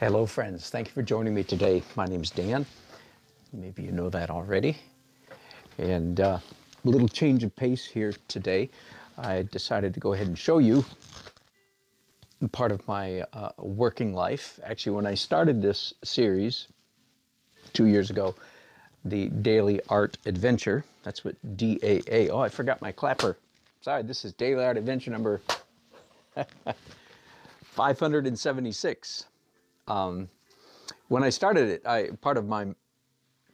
Hello friends, thank you for joining me today. My name is Dan. Maybe you know that already. And a little change of pace here today. I decided to go ahead and show you part of my working life. Actually, when I started this series 2 years ago, the Daily Art Adventure, that's what DAA, oh I forgot my clapper. Sorry, this is Daily Art Adventure number 576. When I started it, part of my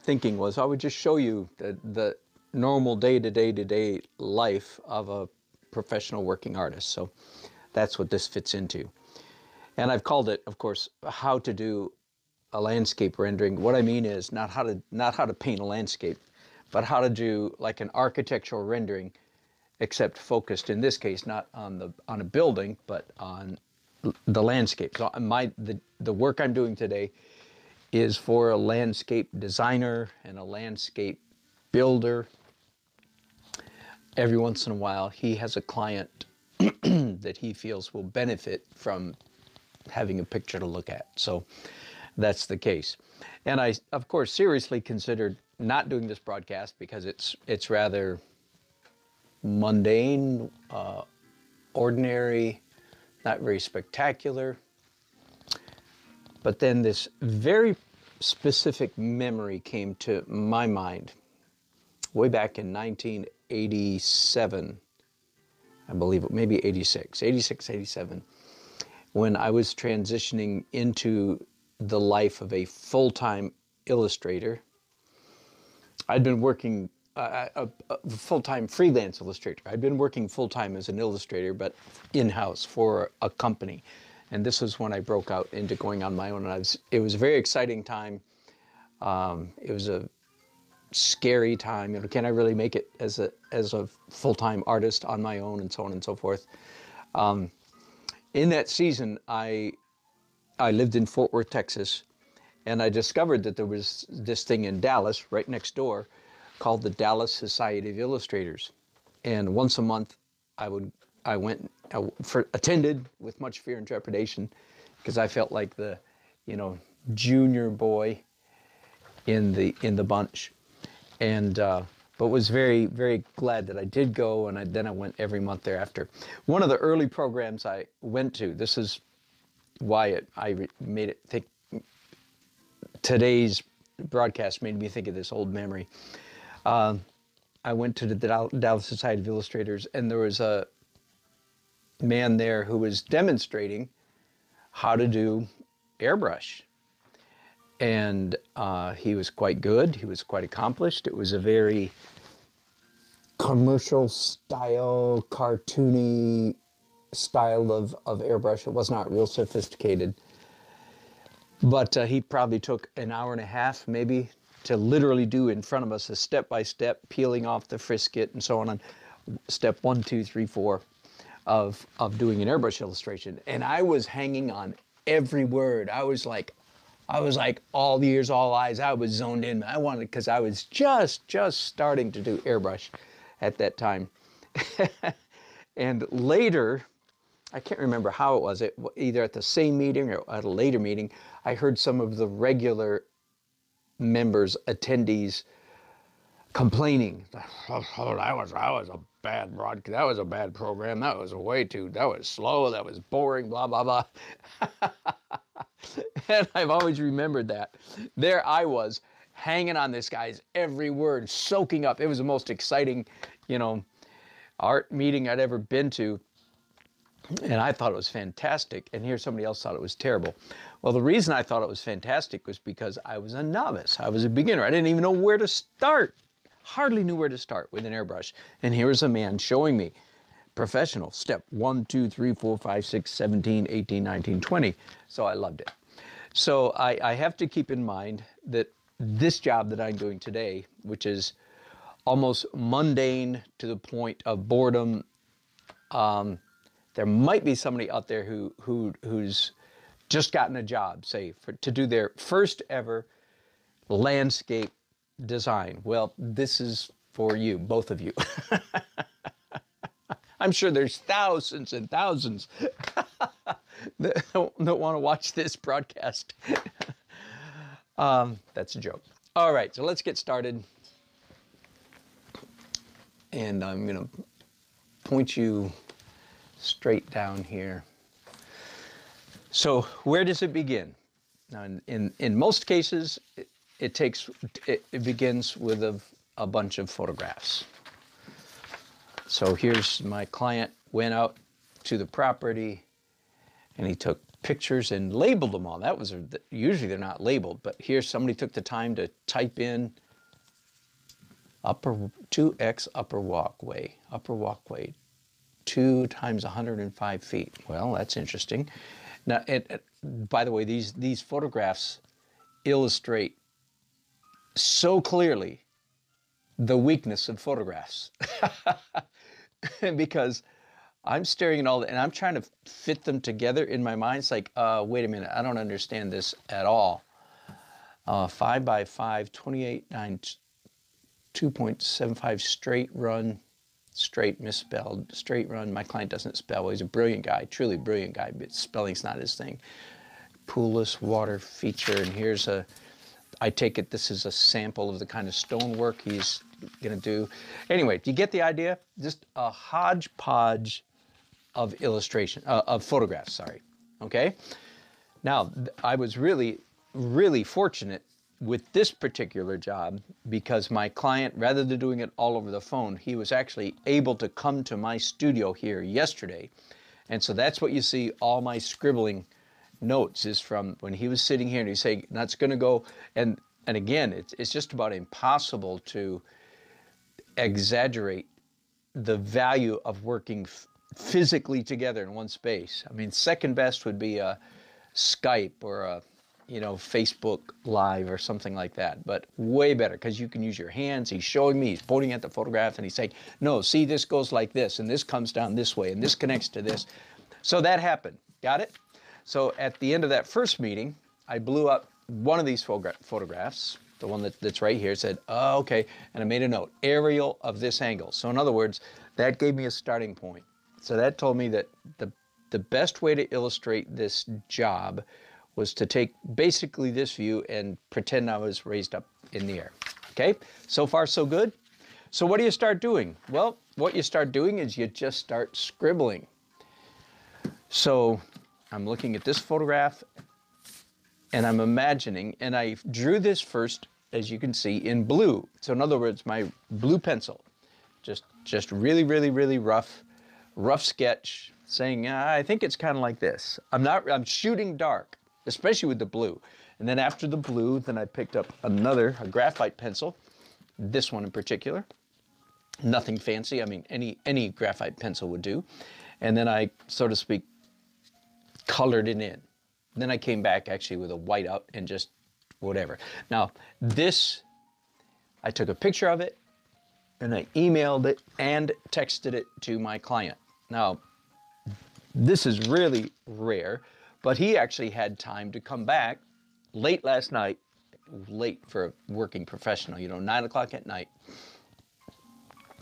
thinking was I would just show you the normal day-to-day life of a professional working artist. So that's what this fits into. And I've called it, of course, how to do a landscape rendering. What I mean is not how to paint a landscape, but how to do like an architectural rendering, except focused in this case not on a building, but on the landscape. So the work I'm doing today is for a landscape designer and a landscape builder. Every once in a while, he has a client that he feels will benefit from having a picture to look at. So that's the case. And I, of course, seriously considered not doing this broadcast because it's rather mundane, ordinary, not very spectacular. But then this very specific memory came to my mind way back in 1987, I believe, maybe 86, 87, when I was transitioning into the life of a full-time illustrator. I'd been working a full-time freelance illustrator. I'd been working full-time as an illustrator, but in-house for a company. And this was when I broke out into going on my own. And it was a very exciting time. It was a scary time. You know, can I really make it as a full-time artist on my own, and so on and so forth. In that season, I lived in Fort Worth, Texas, and I discovered that there was this thing in Dallas, right next door, called the Dallas Society of Illustrators. And once a month, I attended with much fear and trepidation, because I felt like the, junior boy in the bunch, and but was very, very glad that I did go, and then I went every month thereafter. One of the early programs I went to, this is why I made it think. Today's broadcast made me think of this old memory. I went to the Dallas Society of Illustrators, and there was a man there who was demonstrating how to do airbrush. And he was quite good. He was quite accomplished. It was a very commercial style, cartoony style of airbrush. It was not real sophisticated. But he probably took an hour and a half, maybe, to literally do in front of us a step-by-step, peeling off the frisket and so on step 1, 2, 3, 4 of doing an airbrush illustration. And I was hanging on every word. I was like all ears, all eyes. I was zoned in. I wanted, because I was just starting to do airbrush at that time. And later, I can't remember how it was, either at the same meeting or at a later meeting, I heard some of the regular members, attendees, complaining. Oh, that was a bad broadcast. That was a bad program. That was that was slow. That was boring, blah, blah, blah. And I've always remembered that. There I was, hanging on this guy's every word, soaking up. It was the most exciting, art meeting I'd ever been to. And I thought it was fantastic. And here somebody else thought it was terrible. Well, the reason I thought it was fantastic was because I was a novice. I was a beginner. I didn't even know where to start. Hardly knew where to start with an airbrush. And here was a man showing me professional step 1, 2, 3, 4, 5, 6, 17, 18, 19, 20. So I loved it. So I have to keep in mind that this job that I'm doing today, which is almost mundane to the point of boredom, there might be somebody out there who's just gotten a job, say, to do their first ever landscape design. Well, this is for you, both of you. I'm sure there's thousands and thousands that don't want to watch this broadcast. That's a joke. All right, so let's get started. And I'm going to point you straight down here. So where does it begin? Now, in most cases, it begins with a bunch of photographs. So here's my client went out to the property, and he took pictures and labeled them all. That was usually they're not labeled, but here somebody took the time to type in 2x upper walkway, 2 times 105 feet. Well, that's interesting. Now, by the way, these photographs illustrate so clearly the weakness of photographs. Because I'm staring at all that, and I'm trying to fit them together in my mind. It's like, wait a minute, I don't understand this at all. 5 by 5, 28, 9, 2.75 straight run, straight misspelled, straight run. My client doesn't spell. Well, he's a brilliant guy, truly brilliant guy, but spelling's not his thing. Poolless water feature, and here's I take it this is a sample of the kind of stonework he's going to do. Anyway, do you get the idea? Just a hodgepodge of of photographs, sorry. Okay? Now, I was really, really fortunate with this particular job because my client, rather than doing it all over the phone, he was actually able to come to my studio here yesterday. And so that's what you see, all my scribbling notes is from when he was sitting here and he's saying, that's going to go, and again, it's just about impossible to exaggerate the value of working physically together in one space. I mean, second best would be a Skype or a Facebook Live or something like that, but way better because you can use your hands. He's showing me, he's pointing at the photograph and he's saying, no, see, this goes like this and this comes down this way and this connects to this. So that happened. Got it? So at the end of that first meeting, I blew up one of these photographs, the one that's right here, said, oh, okay, and I made a note, aerial of this angle. So in other words, that gave me a starting point. So that told me that the best way to illustrate this job was to take basically this view and pretend I was raised up in the air. Okay, so far so good. So what do you start doing? Well, what you start doing is you just start scribbling. So I'm looking at this photograph and I'm imagining, and I drew this first, as you can see, in blue. So in other words, my blue pencil, just really, really, really rough sketch, saying, I think it's kind of like this. I'm shooting dark, especially with the blue. And then after the blue, then I picked up a graphite pencil, this one in particular. Nothing fancy, I mean, any graphite pencil would do. And then I, so to speak, colored it in. Then I came back actually with a whiteout and just whatever. Now, this, I took a picture of it and I emailed it and texted it to my client. Now, this is really rare, but he actually had time to come back late last night, late for a working professional, 9 o'clock at night.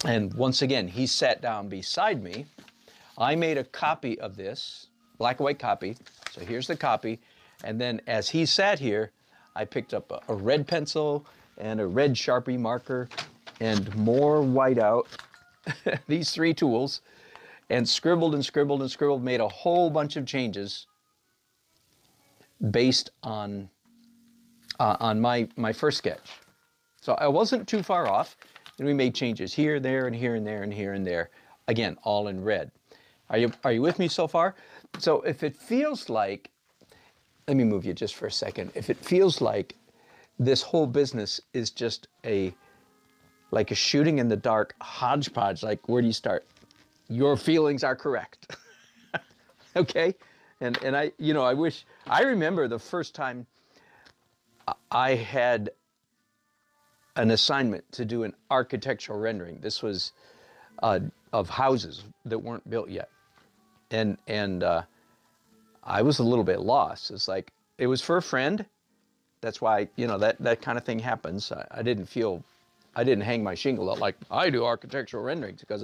And once again, he sat down beside me. I made a copy of this, black and white copy. So here's the copy. And then as he sat here, I picked up a red pencil and a red Sharpie marker and more whiteout, these 3 tools, and scribbled and scribbled and scribbled, made a whole bunch of changes based on my first sketch. So I wasn't too far off, and we made changes here, there, and here, and there, and here, and there. Again, all in red. Are you with me so far? So if it feels like, let me move you just for a second. If it feels like this whole business is just like a shooting in the dark hodgepodge, like where do you start? Your feelings are correct. Okay? And I remember the first time I had an assignment to do an architectural rendering. This was of houses that weren't built yet. And I was a little bit lost. It's like, it was for a friend. That's why, that kind of thing happens. I didn't hang my shingle out like I do architectural renderings, because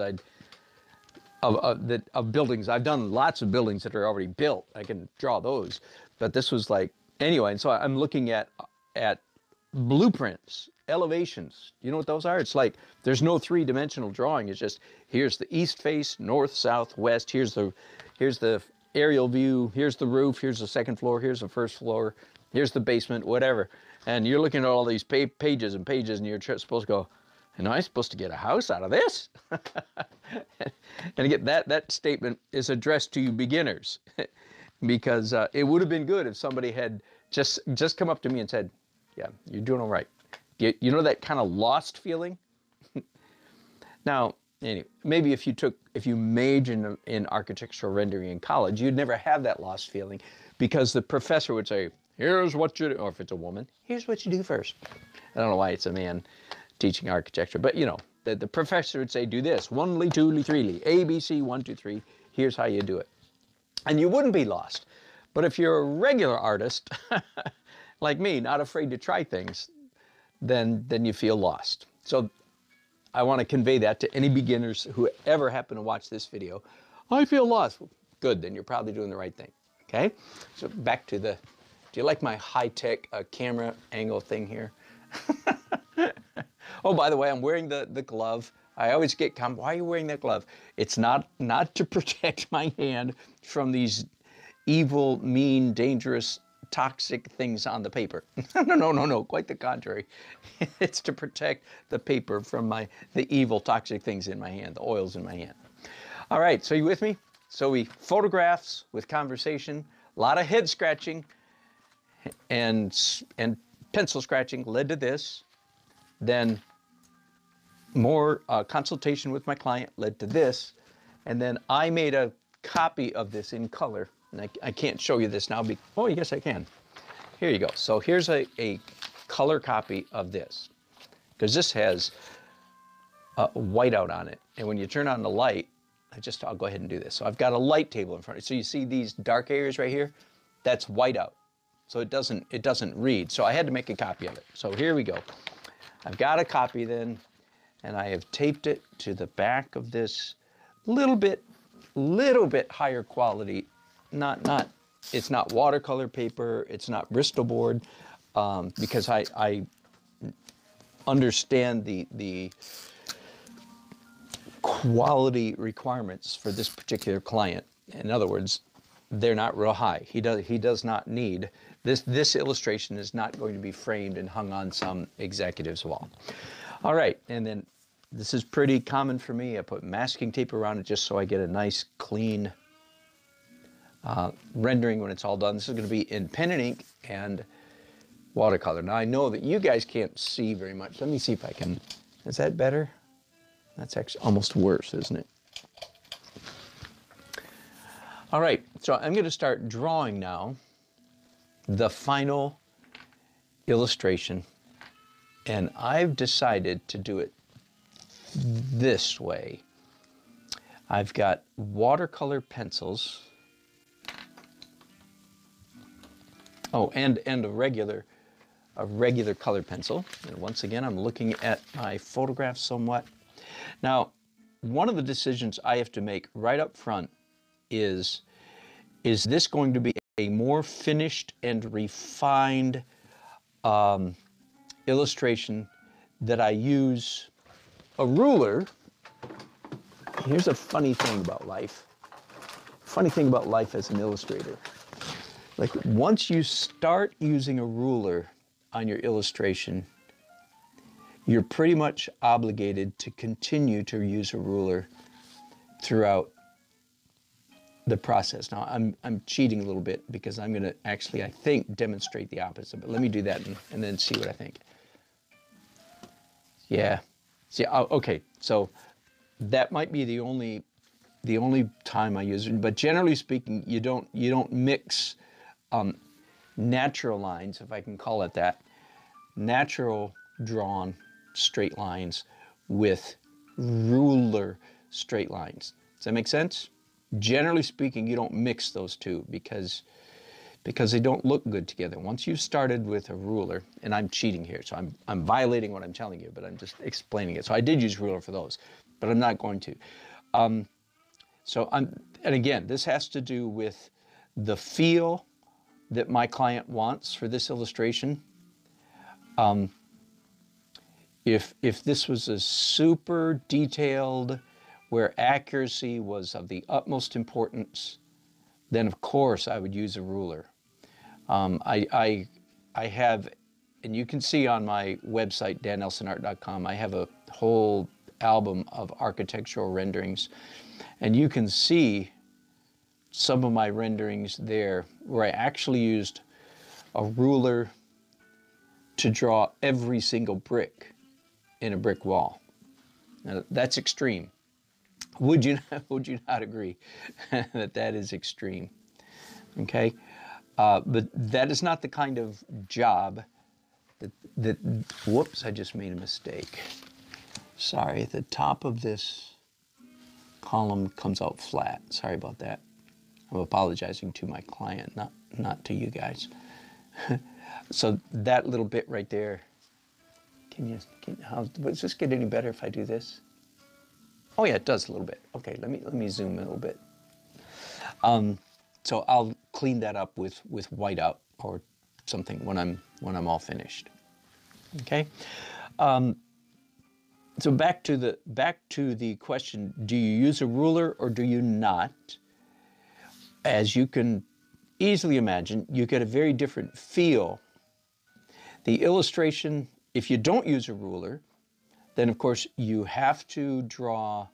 of buildings. I've done lots of buildings that are already built. I can draw those, but this was like anyway. And so I'm looking at blueprints, elevations. You know what those are? It's like there's no three-dimensional drawing. It's just here's the east face, north, south, west. Here's the aerial view. Here's the roof. Here's the second floor. Here's the first floor. Here's the basement. Whatever. And you're looking at all these pages and pages, and you're supposed to go, am I supposed to get a house out of this? And again, that statement is addressed to you beginners, because it would have been good if somebody had just come up to me and said, yeah, you're doing all right. You know that kind of lost feeling? Now, anyway, maybe if you majored in architectural rendering in college, you'd never have that lost feeling, because the professor would say, here's what you do, or if it's a woman, here's what you do first. I don't know why it's a man teaching architecture, but you know, the professor would say, do this, 1-ly, 2-ly, 3-ly, ABC, 1, 2, 3, here's how you do it. And you wouldn't be lost. But if you're a regular artist, like me, not afraid to try things, then you feel lost. So I want to convey that to any beginners who ever happen to watch this video. I feel lost. Good, then you're probably doing the right thing. Okay? So back to do you like my high-tech camera angle thing here? Oh, by the way, I'm wearing the glove. I always get why are you wearing that glove? It's not to protect my hand from these evil, mean, dangerous, toxic things on the paper. No, quite the contrary. It's to protect the paper from the evil, toxic things in my hand, the oils in my hand. All right, so you with me? So we photographs with conversation, a lot of head scratching and pencil scratching led to this. Then more consultation with my client led to this. And then I made a copy of this in color. And I can't show you this now. Oh, yes, I can. Here you go. So here's a color copy of this, because this has whiteout on it. And when you turn on the light, I'll go ahead and do this. So I've got a light table in front of you. So you see these dark areas right here? That's whiteout. So it doesn't read. So I had to make a copy of it. So here we go. I've got a copy then, and I have taped it to the back of this little bit higher quality. It's not watercolor paper. It's not Bristol board, because I understand the quality requirements for this particular client. In other words, they're not real high. He does not need this illustration is not going to be framed and hung on some executive's wall. All right, and then this is pretty common for me. I put masking tape around it just so I get a nice clean rendering when it's all done. This is going to be in pen and ink and watercolor. Now I know that you guys can't see very much. Let me see if I can. Is that better? That's actually almost worse, isn't it? All right, so I'm going to start drawing now the final illustration, and I've decided to do it this way. I've got watercolor pencils. Oh, and a regular color pencil. And once again, I'm looking at my photographs somewhat. Now, one of the decisions I have to make right up front is this going to be a more finished and refined illustration that I use a ruler. Here's a funny thing about life. Funny thing about life as an illustrator. Like, once you start using a ruler on your illustration, you're pretty much obligated to continue to use a ruler throughout the process. Now, I'm cheating a little bit because I'm going to actually, I think, demonstrate the opposite. But let me do that and then see what I think. Yeah. See, okay. So that might be the only time I use it. But generally speaking, you don't mix natural lines, if I can call it that, natural drawn straight lines with ruler straight lines. Does that make sense? Generally speaking, you don't mix those two because they don't look good together. Once you've started with a ruler, and I'm cheating here, so I'm violating what I'm telling you, but I'm just explaining it. So I did use ruler for those, but I'm not going to. So and again, this has to do with the feel that my client wants for this illustration. If this was a super detailed, where accuracy was of the utmost importance, then of course I would use a ruler. I have, and you can see on my website, dannelsonart.com, I have a whole album of architectural renderings, and you can see some of my renderings there where I actually used a ruler to draw every single brick in a brick wall. Now, that's extreme. Would you not agree that that is extreme? Okay, but that is not the kind of job that, whoops, I just made a mistake. Sorry, the top of this column comes out flat. Sorry about that. I'm apologizing to my client, not to you guys. So that little bit right there, does this get any better if I do this? Oh yeah, it does a little bit. Okay, let me zoom in a little bit. So I'll clean that up with whiteout or something when I'm all finished. Okay. So back to the question: do you use a ruler or do you not? As you can easily imagine, you get a very different feel. The illustration, if you don't use a ruler, then of course you have to draw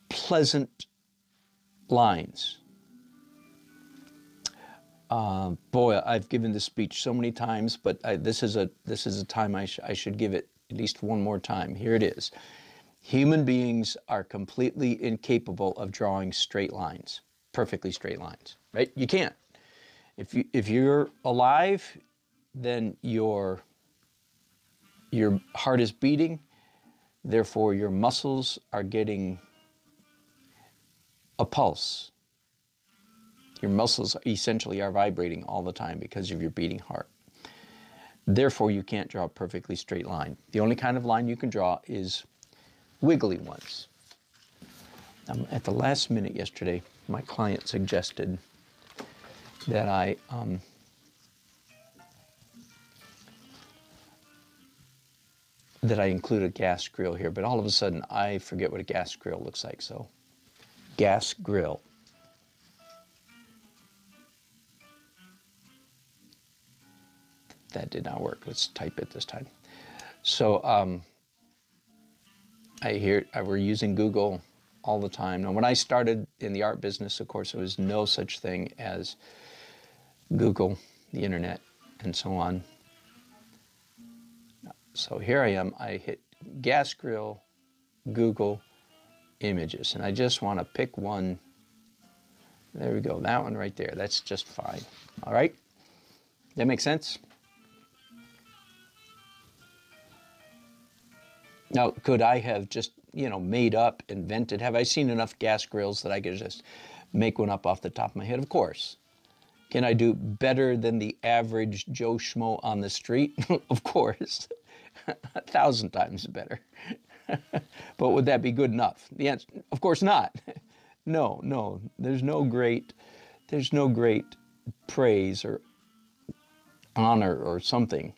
pleasant lines. Boy, I've given this speech so many times, but this is a time I should give it at least one more time. Here it is. Human beings are completely incapable of drawing straight lines, perfectly straight lines, right? You can't. If you're alive, then your heart is beating, therefore your muscles are getting a pulse. Your muscles essentially are vibrating all the time because of your beating heart. Therefore, you can't draw a perfectly straight line. The only kind of line you can draw is wiggly ones. At the last minute yesterday, my client suggested that I include a gas grill here, but all of a sudden I forget what a gas grill looks like, so gas grill. That did not work. Let's type it this time. So we're using Google all the time. Now, when I started in the art business, of course, there was no such thing as Google, the internet, and so on. So here I am. I hit gas grill, Google, images, and I just want to pick one. There we go. That one right there. That's just fine. All right. That makes sense? Now, could I have just, made up, invented? Have I seen enough gas grills that I could just make one up off the top of my head? Of course. Can I do better than the average Joe Schmo on the street? Of course. 1,000 times better. But would that be good enough? The answer, of course not. No. There's no great praise or honor or something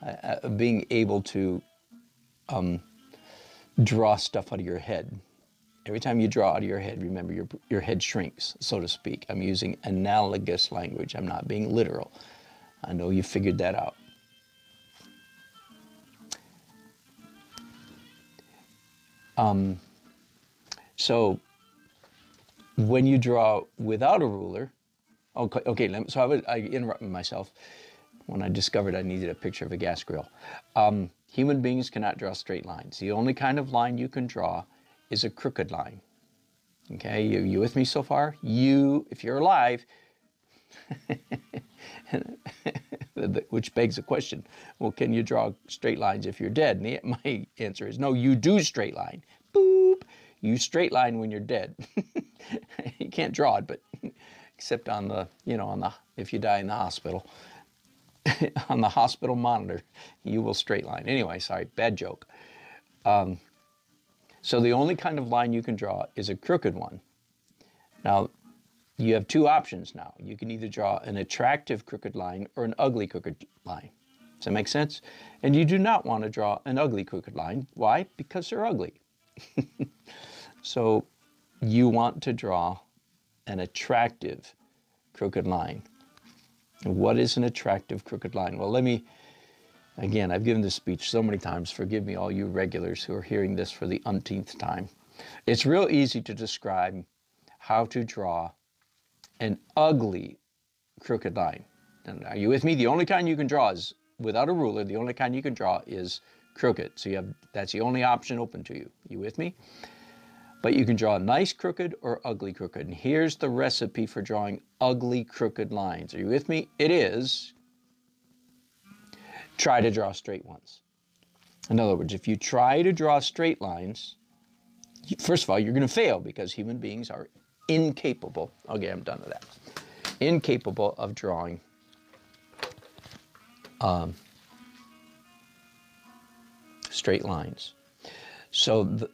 of being able to draw stuff out of your head. Every time you draw out of your head, remember your head shrinks, so to speak. I'm using analogous language. I'm not being literal. I know you figured that out. So when you draw without a ruler, okay, so I interrupted myself when I discovered I needed a picture of a gas grill. Human beings cannot draw straight lines. The only kind of line you can draw is a crooked line. Okay, you with me so far? If you're alive, which begs the question, well, can you draw straight lines if you're dead? And my answer is no, you do straight line. Boop! You straight line when you're dead. You can't draw it, but except on the, if you die in the hospital. On the hospital monitor, you will straight line. Anyway, sorry, bad joke. So the only kind of line you can draw is a crooked one. Now, you have two options now. You can either draw an attractive crooked line or an ugly crooked line. Does that make sense? And you do not want to draw an ugly crooked line. Why? Because they're ugly. So you want to draw an attractive crooked line. And what is an attractive crooked line? Well, again, I've given this speech so many times. Forgive me, all you regulars who are hearing this for the umpteenth time. It's real easy to describe how to draw an ugly crooked line. And are you with me? The only kind you can draw is without a ruler. The only kind you can draw is crooked. So that's the only option open to you. You with me? But you can draw nice crooked or ugly crooked. And here's the recipe for drawing ugly crooked lines. Are you with me? It is try to draw straight ones. In other words, if you try to draw straight lines, first of all, you're going to fail because human beings are incapable. Okay, I'm done with that. Incapable of drawing straight lines. So,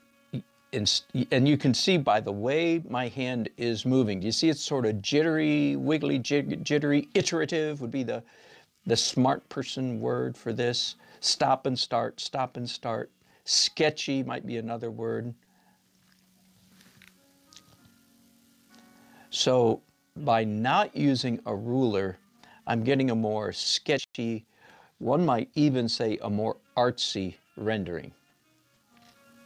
and you can see by the way my hand is moving. Do you see it's sort of jittery, wiggly, jittery, iterative would be the smart person word for this. Stop and start, stop and start. Sketchy might be another word. So by not using a ruler, I'm getting a more sketchy, one might even say a more artsy rendering.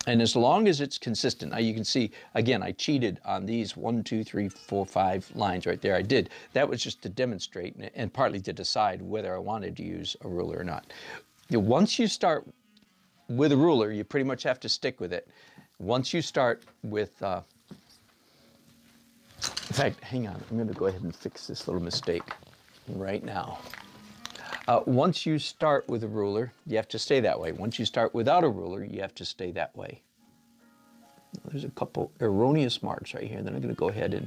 And as long as it's consistent, now you can see, again, I cheated on these 1, 2, 3, 4, 5 lines right there. I did. That was just to demonstrate and partly to decide whether I wanted to use a ruler or not. Once you start with a ruler, you pretty much have to stick with it. Once you start with, in fact, hang on, I'm going to go ahead and fix this little mistake right now. Once you start with a ruler, you have to stay that way. Once you start without a ruler, you have to stay that way. There's a couple erroneous marks right here. Then I'm going to go ahead and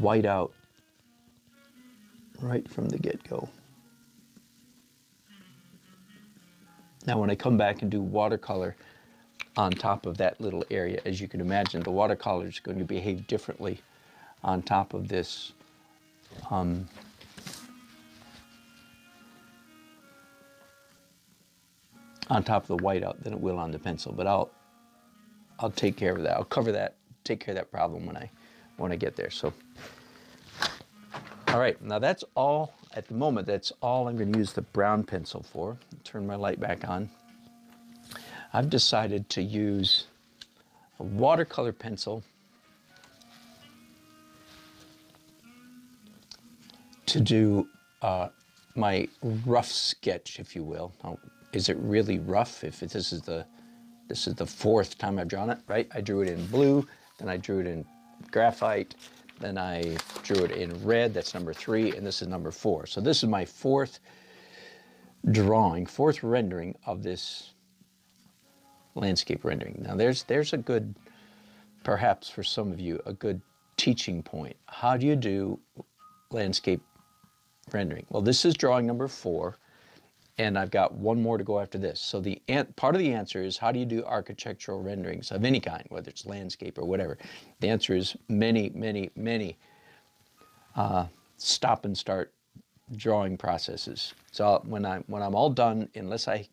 white out right from the get-go. Now when I come back and do watercolor on top of that little area, as you can imagine, the watercolor is going to behave differently on top of this on top of the whiteout than it will on the pencil. But I'll take care of that. I'll cover that, take care of that problem when I get there. So, all right, now that's all, at the moment, that's all I'm going to use the brown pencil for. Turn my light back on. I've decided to use a watercolor pencil to do my rough sketch, if you will. Now, is it really rough if this is the fourth time I've drawn it, right? I drew it in blue, then I drew it in graphite, then I drew it in red, that's number 3, and this is number 4. So this is my fourth rendering of this landscape rendering. Now there's a good, perhaps for some of you, a good teaching point. How do you do landscape rendering? Well, this is drawing number 4. And I've got one more to go after this. So part of the answer is, how do you do architectural renderings of any kind, whether it's landscape or whatever? The answer is many, many, many stop and start drawing processes. So when I'm all done, unless I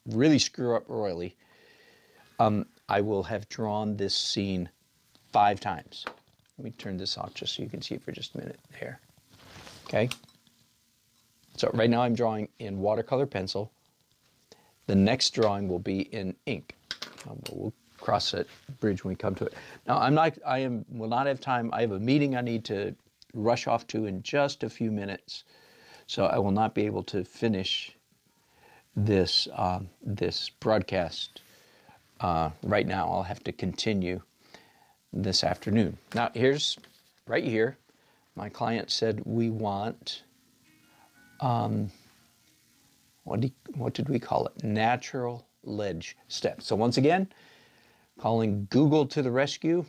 really screw up royally, I will have drawn this scene 5 times. Let me turn this off just so you can see it for just a minute there. Okay? So right now I'm drawing in watercolor pencil. The next drawing will be in ink. We'll cross that bridge when we come to it. Now will not have time. I have a meeting I need to rush off to in just a few minutes. So I will not be able to finish this this broadcast right now. I'll have to continue this afternoon. Now here's, right here, my client said we want what did we call it? Natural ledge steps. So once again, calling Google to the rescue.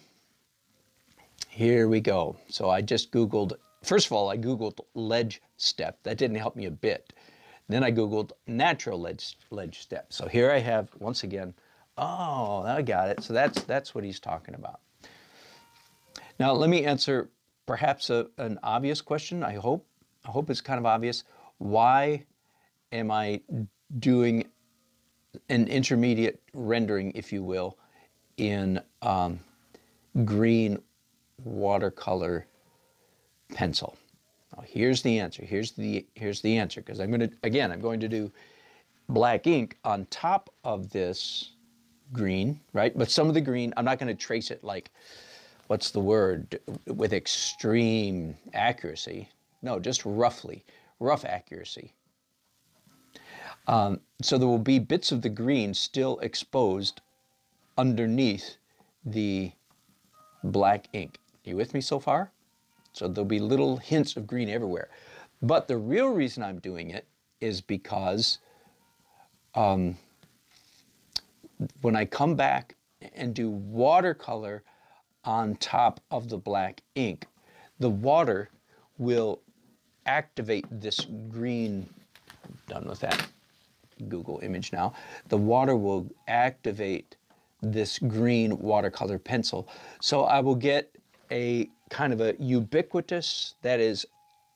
Here we go. So I just Googled, first of all, I Googled ledge step. That didn't help me a bit. Then I Googled natural ledge step. So here I have, once again, oh, I got it. So that's what he's talking about. Now, let me answer perhaps an obvious question. I hope. I hope it's kind of obvious. Why am I doing an intermediate rendering, if you will, in green watercolor pencil? Now, here's the answer. Here's the answer, because I'm going to do black ink on top of this green, right? But some of the green, I'm not going to trace it like, what's the word, with extreme accuracy. No, just rough accuracy. So there will be bits of the green still exposed underneath the black ink. Are you with me so far? So there'll be little hints of green everywhere. But the real reason I'm doing it is because when I come back and do watercolor on top of the black ink, the water will activate this green. Done with that Google image now. The water will activate this green watercolor pencil. So I will get a kind of a ubiquitous, that is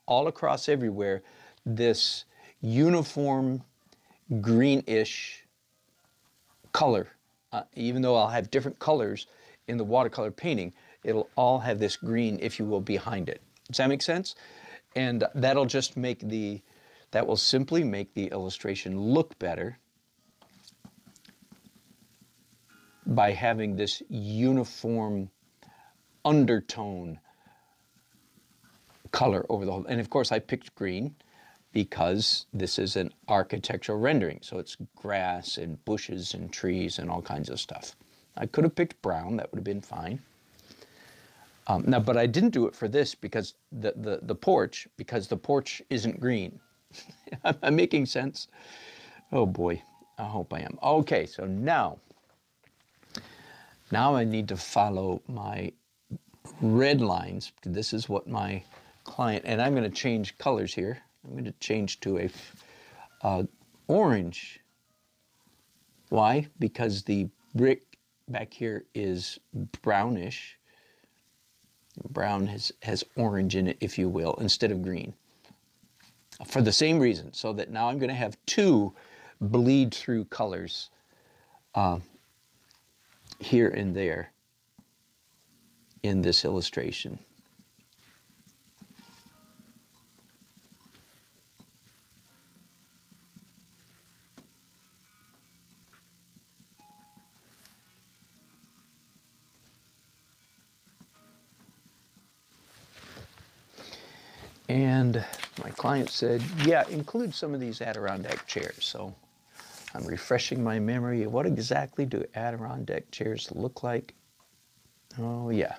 all across everywhere, this uniform greenish color. Even though I'll have different colors in the watercolor painting, it'll all have this green, if you will, behind it. Does that make sense? And that'll just make that will simply make the illustration look better by having this uniform undertone color over the whole. And of course I picked green because this is an architectural rendering. So it's grass and bushes and trees and all kinds of stuff. I could have picked brown, that would have been fine. Now, but I didn't do it for this because the porch, because the porch isn't green. Am I making sense? Oh boy, I hope I am. Okay, so now I need to follow my red lines. This is what my client, and I'm going to change colors here. I'm going to change to a orange. Why? Because the brick back here is brownish. Brown has orange in it, if you will, instead of green. For the same reason, so that now I'm going to have two bleed through colors here and there in this illustration. And my client said, yeah, include some of these Adirondack chairs. So I'm refreshing my memory. What exactly do Adirondack chairs look like? Oh, yeah.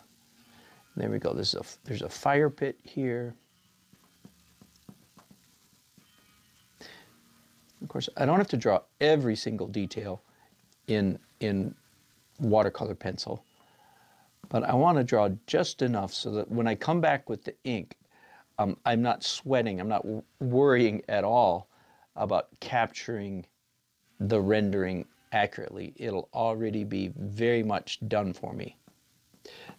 There we go. There's a fire pit here. Of course, I don't have to draw every single detail in watercolor pencil, but I want to draw just enough so that when I come back with the ink, I'm not sweating, I'm not worrying at all about capturing the rendering accurately. It'll already be very much done for me.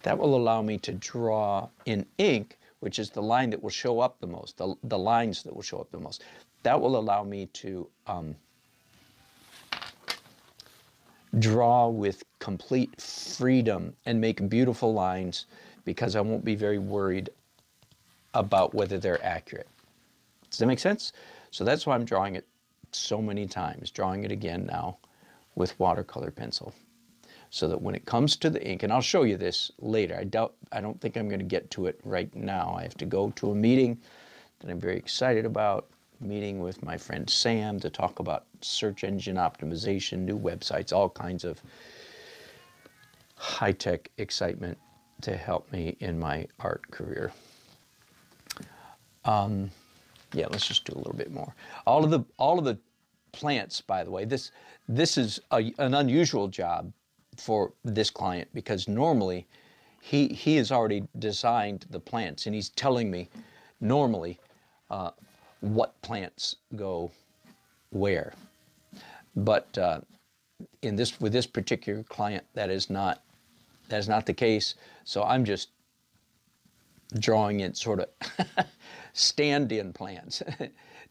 That will allow me to draw in ink, which is the line that will show up the most, the lines that will show up the most. That will allow me to draw with complete freedom and make beautiful lines, because I won't be very worried about whether they're accurate. Does that make sense? So that's why I'm drawing it so many times, drawing it again now with watercolor pencil, so that when it comes to the ink, and I'll show you this later, I don't think I'm going to get to it right now. I have to go to a meeting that I'm very excited about, meeting with my friend Sam to talk about search engine optimization, new websites, all kinds of high-tech excitement to help me in my art career. Yeah, let's just do a little bit more. All of the plants, by the way, this is an unusual job for this client, because normally he has already designed the plants, and he's telling me normally what plants go where. But with this particular client, that is not the case. So I'm just drawing in sort of stand-in plans,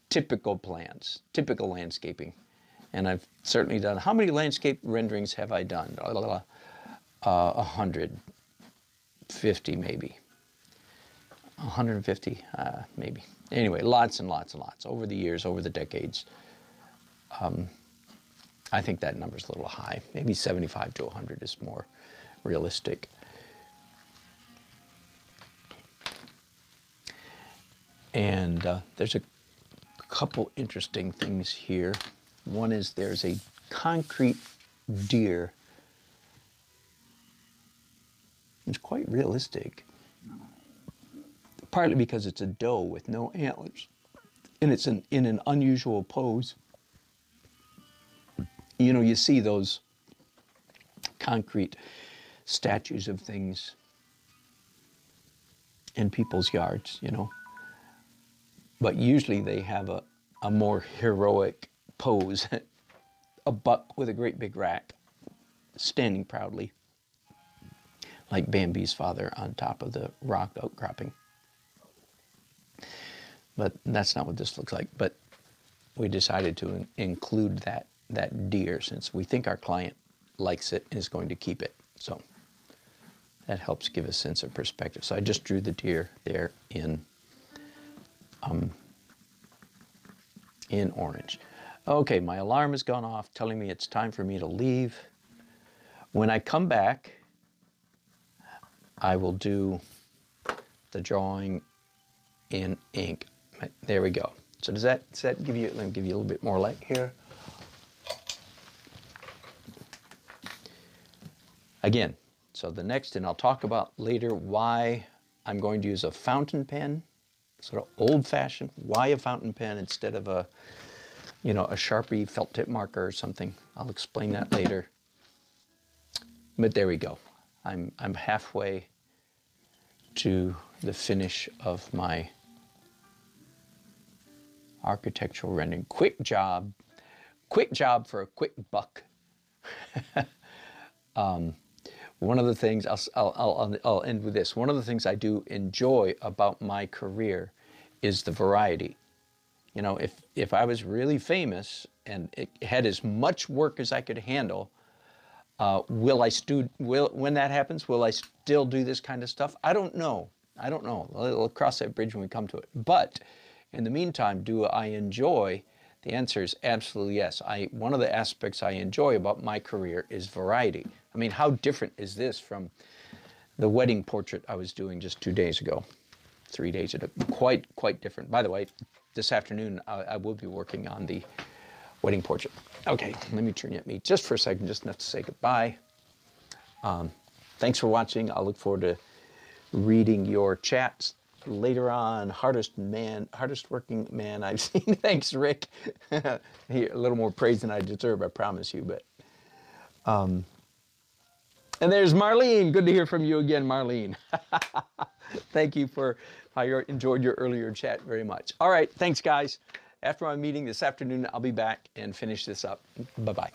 typical plans, typical landscaping. And I've certainly done, how many landscape renderings have I done? 150 maybe. 150 maybe. Anyway, lots and lots and lots over the years, over the decades. I think that number's a little high. Maybe 75 to 100 is more realistic. And there's a couple interesting things here. One is there's a concrete deer. It's quite realistic, partly because it's a doe with no antlers, and it's in an unusual pose. You know, you see those concrete statues of things in people's yards, you know, but usually they have a more heroic pose, a buck with a great big rack, standing proudly, like Bambi's father on top of the rock outcropping. But that's not what this looks like. But we decided to include that deer since we think our client likes it and is going to keep it. So that helps give a sense of perspective. So I just drew the deer there in orange. Okay, my alarm has gone off telling me it's time for me to leave. When I come back, I will do the drawing in ink. There we go. So does that give you, let me give you a little bit more light here. Again, so the next, and I'll talk about later why I'm going to use a fountain pen, sort of old-fashioned. Why a fountain pen instead of a, you know, a Sharpie felt tip marker or something. I'll explain that later. But there we go. I'm halfway to the finish of my architectural rendering. Quick job for a quick buck. One of the things, I'll end with this. One of the things I do enjoy about my career is the variety. You know, if I was really famous and it had as much work as I could handle, when that happens, will I still do this kind of stuff? I don't know. I don't know. We'll cross that bridge when we come to it. But in the meantime, do I enjoy? The answer is absolutely yes. One of the aspects I enjoy about my career is variety. I mean, how different is this from the wedding portrait I was doing just 2 days ago, 3 days ago? Quite different. By the way, this afternoon I will be working on the wedding portrait. Okay, let me turn you at me just for a second, just enough to say goodbye. Thanks for watching. I'll look forward to reading your chats later on. Hardest working man I've seen. Thanks, Rick. Here, a little more praise than I deserve, I promise you. But and there's Marlene. Good to hear from you again, Marlene. Thank you for I enjoyed your earlier chat very much. All right, thanks, guys. After my meeting this afternoon, I'll be back and finish this up. Bye-bye.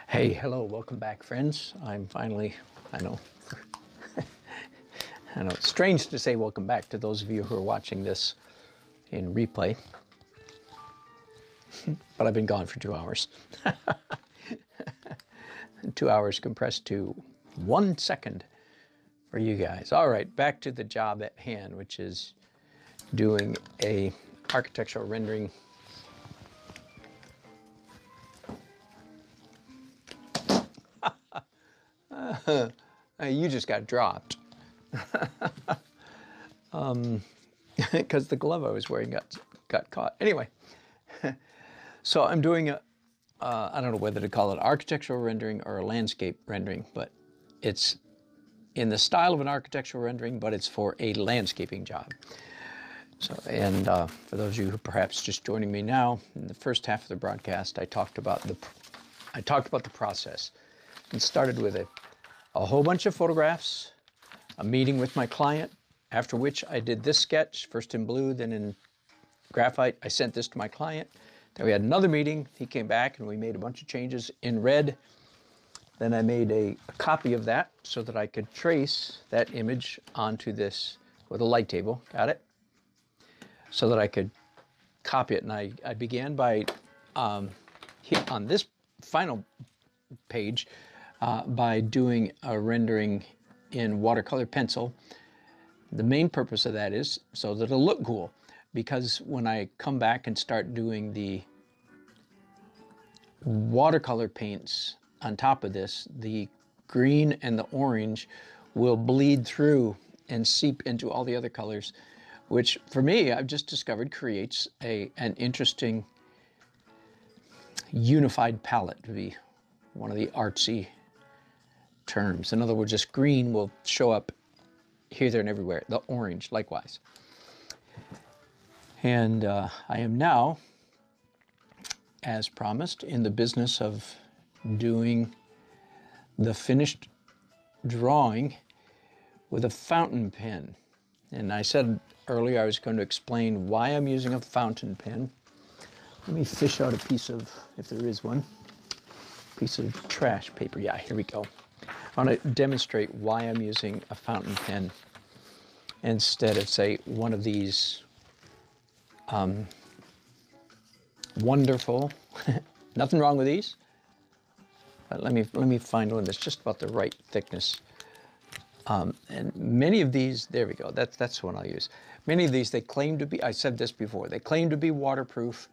Hey, hello, welcome back, friends. I'm finally, I know it's strange to say welcome back to those of you who are watching this in replay, but I've been gone for 2 hours. 2 hours compressed to 1 second for you guys. All right, back to the job at hand, which is doing a architectural rendering. You just got dropped. Because the glove I was wearing got caught. Anyway, so I'm doing I don't know whether to call it architectural rendering or a landscape rendering, but it's in the style of an architectural rendering, but it's for a landscaping job. So, and for those of you who perhaps just joining me now, in the first half of the broadcast, I talked about I talked about the process and started with a whole bunch of photographs, a meeting with my client, after which I did this sketch, first in blue, then in graphite. I sent this to my client. Then we had another meeting. He came back and we made a bunch of changes in red. Then I made a copy of that so that I could trace that image onto this with a light table. Got it? So that I could copy it. And I began by, on this final page, by doing a rendering in watercolor pencil. The main purpose of that is so that it'll look cool. Because when I come back and start doing the watercolor paints on top of this, the green and the orange will bleed through and seep into all the other colors, which for me, I've just discovered creates an interesting unified palette, to be one of the artsy terms. In other words, just green will show up here, there, and everywhere. The orange, likewise. And I am now, as promised, in the business of doing the finished drawing with a fountain pen. And I said earlier I was going to explain why I'm using a fountain pen. Let me fish out a piece of, if there is one, piece of trash paper. Yeah, here we go. I want to demonstrate why I'm using a fountain pen instead of, say, one of these wonderful, nothing wrong with these, but let me find one that's just about the right thickness. And many of these, there we go, that's the one I'll use. Many of these, they claim to be, I said this before, they claim to be waterproof,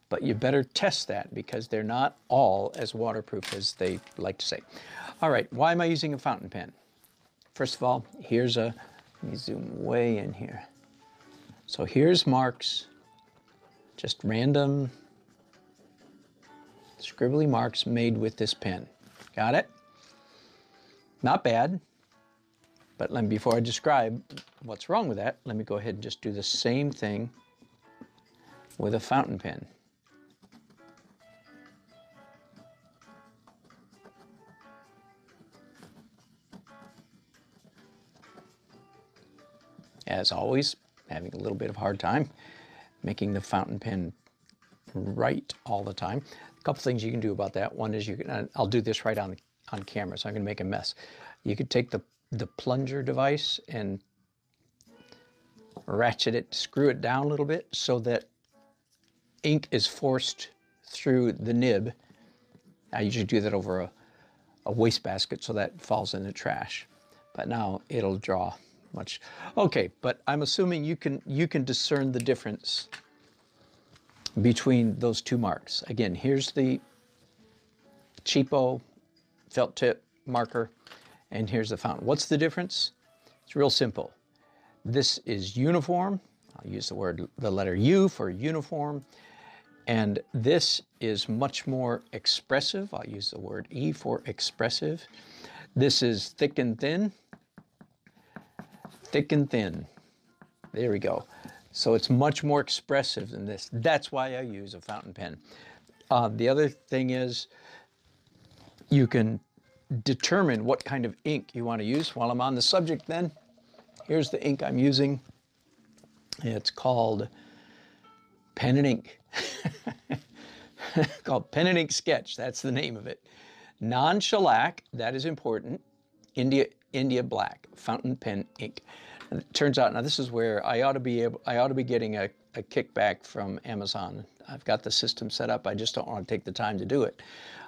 but you better test that because they're not all as waterproof as they like to say. All right, why am I using a fountain pen? First of all, here's let me zoom way in here. So here's marks, just random scribbly marks made with this pen. Got it? Not bad. But before I describe what's wrong with that, let me go ahead and just do the same thing with a fountain pen. As always, having a little bit of a hard time making the fountain pen right all the time. A couple things you can do about that. One is you can, I'll do this right on camera, so I'm going to make a mess. You could take the plunger device and ratchet it, screw it down a little bit so that ink is forced through the nib. I usually do that over a wastebasket so that falls in the trash. But now it'll draw much. Okay, but I'm assuming you can discern the difference between those two marks. Again, here's the cheapo felt tip marker, and here's the fountain. What's the difference? It's real simple. This is uniform. I'll use the letter U for uniform. And this is much more expressive. I'll use the word E for expressive. This is thick and thin. Thick and thin. There we go. So it's much more expressive than this. That's why I use a fountain pen. The other thing is you can determine what kind of ink you want to use. While I'm on the subject then, here's the ink I'm using. It's called Pen and Ink. Called Pen and Ink Sketch. That's the name of it. Non-shellac, that is important. India Black fountain pen ink. And it turns out, now this is where I ought to be getting a kickback from Amazon. I've got the system set up. I just don't want to take the time to do it.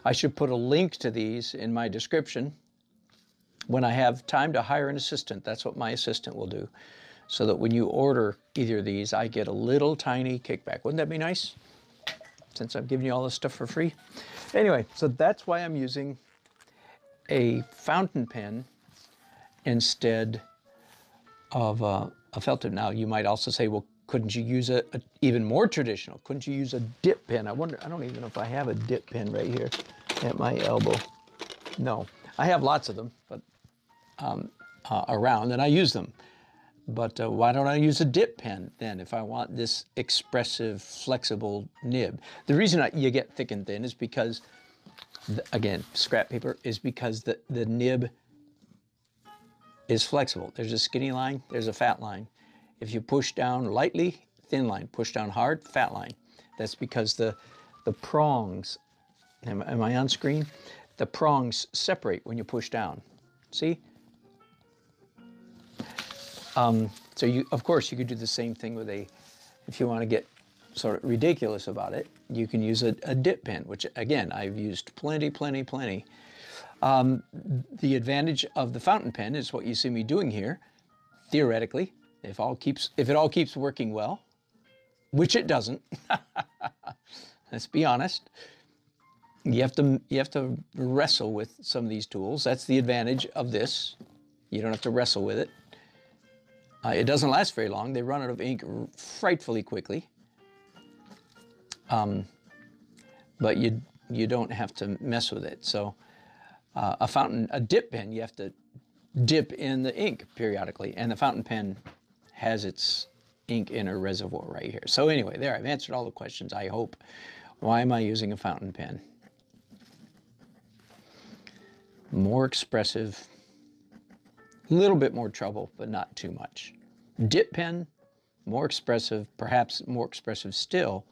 I should put a link to these in my description. When I have time to hire an assistant, that's what my assistant will do. So that when you order either of these, I get a little tiny kickback. Wouldn't that be nice? Since I'm giving you all this stuff for free. Anyway, so that's why I'm using a fountain pen instead of a felt tip. Now, you might also say, well, couldn't you use a even more traditional? Couldn't you use a dip pen? I wonder, I don't even know if I have a dip pen right here at my elbow. No, I have lots of them, but around, and I use them. But why don't I use a dip pen then if I want this expressive, flexible nib? The reason you get thick and thin is because Again, scrap paper is because the nib is flexible. There's a skinny line, there's a fat line. If you push down lightly, thin line. Push down hard, fat line. That's because the prongs, am I on screen? The prongs separate when you push down. See? So you, of course, you could do the same thing with if you want to get sort of ridiculous about it, you can use a dip pen, which again, I've used plenty. The advantage of the fountain pen is what you see me doing here. Theoretically, if it all keeps working well, which it doesn't, let's be honest, you have to wrestle with some of these tools. That's the advantage of this. You don't have to wrestle with it. It doesn't last very long. They run out of ink frightfully quickly. But you don't have to mess with it. So a dip pen, you have to dip in the ink periodically, and the fountain pen has its ink in a reservoir right here. So anyway, there, I've answered all the questions, I hope. Why am I using a fountain pen? More expressive, a little bit more trouble, but not too much. Dip pen, more expressive, perhaps more expressive still,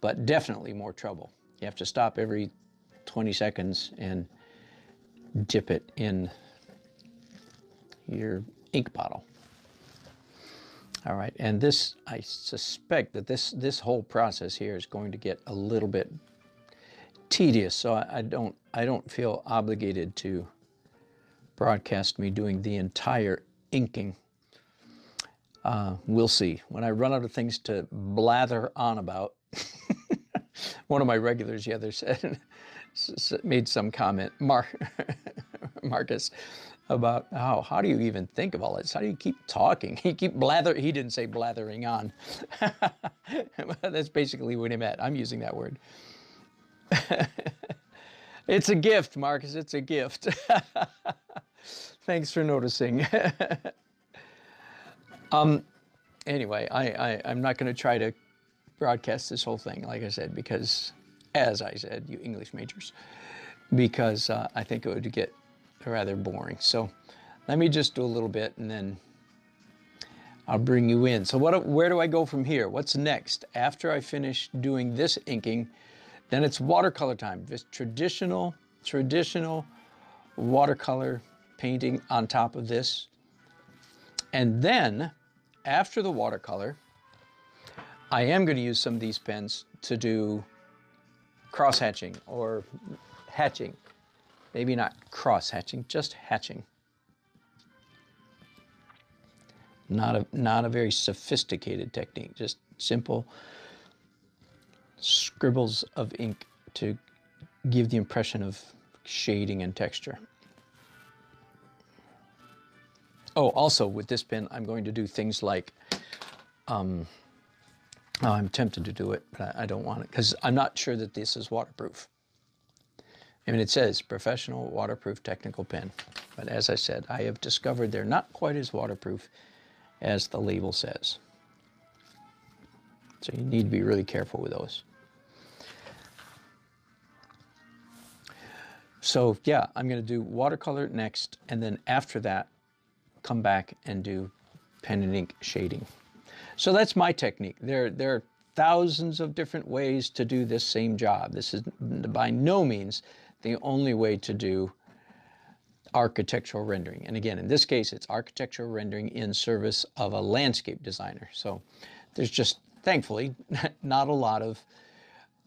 but definitely more trouble. You have to stop every 20 seconds and dip it in your ink bottle. All right, and this, I suspect that this whole process here is going to get a little bit tedious, so I don't feel obligated to broadcast me doing the entire inking. We'll see. When I run out of things to blather on about, one of my regulars the other said, made some comment, Marcus, about how do you even think of all this? How do you keep talking? He didn't say blathering on. That's basically what he meant. I'm using that word. It's a gift, Marcus, it's a gift. Thanks for noticing. Anyway, I'm not going to try to broadcast this whole thing, like I said, because, as I said, you English majors, because I think it would get rather boring. So let me just do a little bit, and then I'll bring you in. So where do I go from here? What's next? After I finish doing this inking, then it's watercolor time. This traditional watercolor painting on top of this. And then, after the watercolor, I am going to use some of these pens to do cross-hatching or hatching. Maybe not cross-hatching, just hatching. Not a very sophisticated technique, just simple scribbles of ink to give the impression of shading and texture. Oh, also with this pen, I'm going to do things like, oh, I'm tempted to do it, but I don't want it, because I'm not sure that this is waterproof. I mean, it says professional waterproof technical pen, but as I said, I have discovered they're not quite as waterproof as the label says. So you need to be really careful with those. So yeah, I'm going to do watercolor next, and then after that, come back and do pen and ink shading. So that's my technique. There are thousands of different ways to do this same job. This is by no means the only way to do architectural rendering. And again, in this case, it's architectural rendering in service of a landscape designer. So there's just, thankfully, not a lot of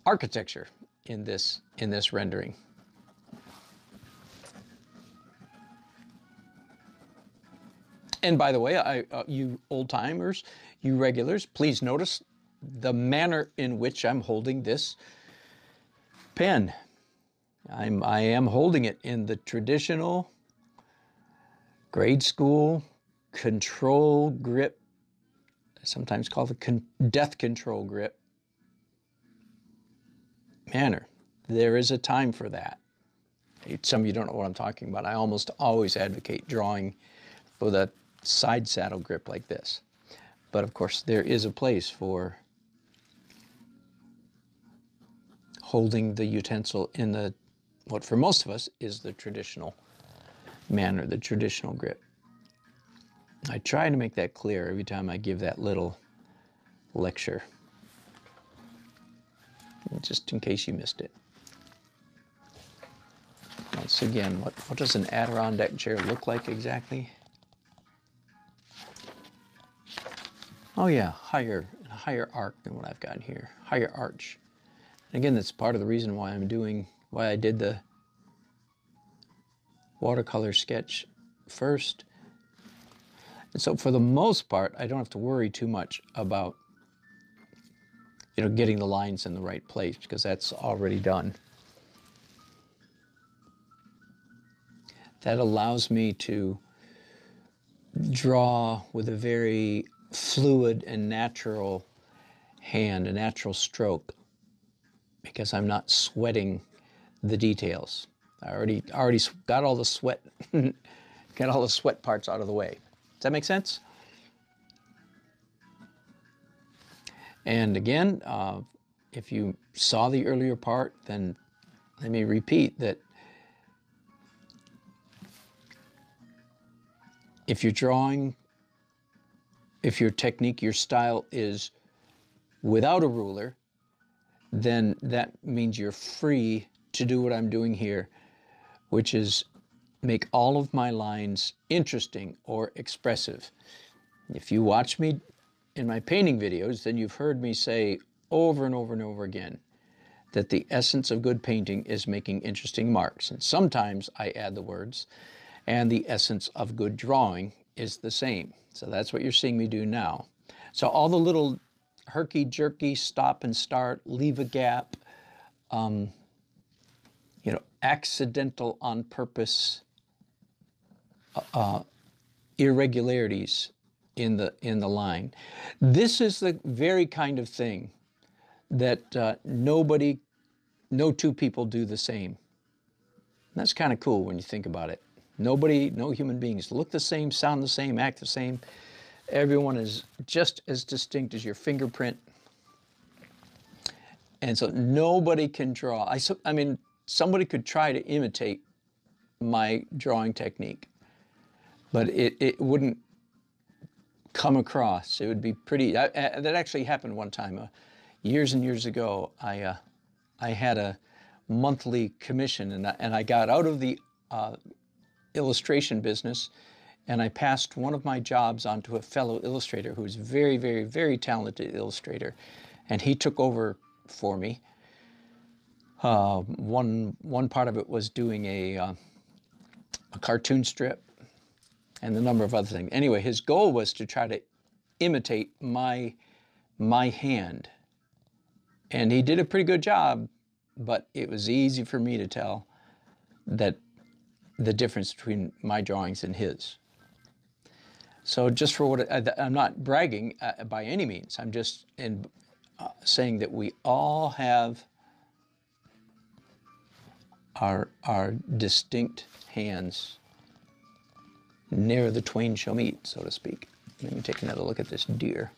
architecture in this rendering. And by the way, you old-timers, you regulars, please notice the manner in which I'm holding this pen. I am holding it in the traditional grade school control grip, sometimes called the death control grip manner. There is a time for that. Some of you don't know what I'm talking about. I almost always advocate drawing with a side saddle grip like this. But of course, there is a place for holding the utensil in the what for most of us is the traditional manner, the traditional grip. I try to make that clear every time I give that little lecture, just in case you missed it. Once again, what does an Adirondack chair look like exactly? Oh yeah, higher arc than what I've got here, higher arch. And again, that's part of the reason why why I did the watercolor sketch first. And so for the most part, I don't have to worry too much about, getting the lines in the right place, because that's already done. That allows me to draw with a very fluid and natural hand, a natural stroke, because I'm not sweating the details. I already got all the sweat, got all the sweat parts out of the way. Does that make sense? And again, if you saw the earlier part, then let me repeat that if you're drawing, if your technique, your style is without a ruler, then that means you're free to do what I'm doing here, which is make all of my lines interesting or expressive. If you watch me in my painting videos, then you've heard me say over and over and over again that the essence of good painting is making interesting marks. And sometimes I add the words, and the essence of good drawing is the same. So that's what you're seeing me do now. So all the little herky-jerky, stop and start, leave a gap, accidental on purpose irregularities in the line. This is the very kind of thing that no two people do the same. And that's kind of cool when you think about it. No human beings look the same, sound the same, act the same. Everyone is just as distinct as your fingerprint. And so nobody can draw. I mean, somebody could try to imitate my drawing technique, but it wouldn't come across. It would be pretty, that actually happened one time. Years and years ago, I had a monthly commission, and I got out of the illustration business, and I passed one of my jobs on to a fellow illustrator who was very, very, very talented illustrator, and he took over for me. One part of it was doing a cartoon strip and a number of other things. Anyway, his goal was to try to imitate my hand, and he did a pretty good job, but it was easy for me to tell that the difference between my drawings and his. So just for what, I'm not bragging by any means. I'm just saying that we all have our distinct hands. Ne'er the twain shall meet, so to speak. Let me take another look at this deer.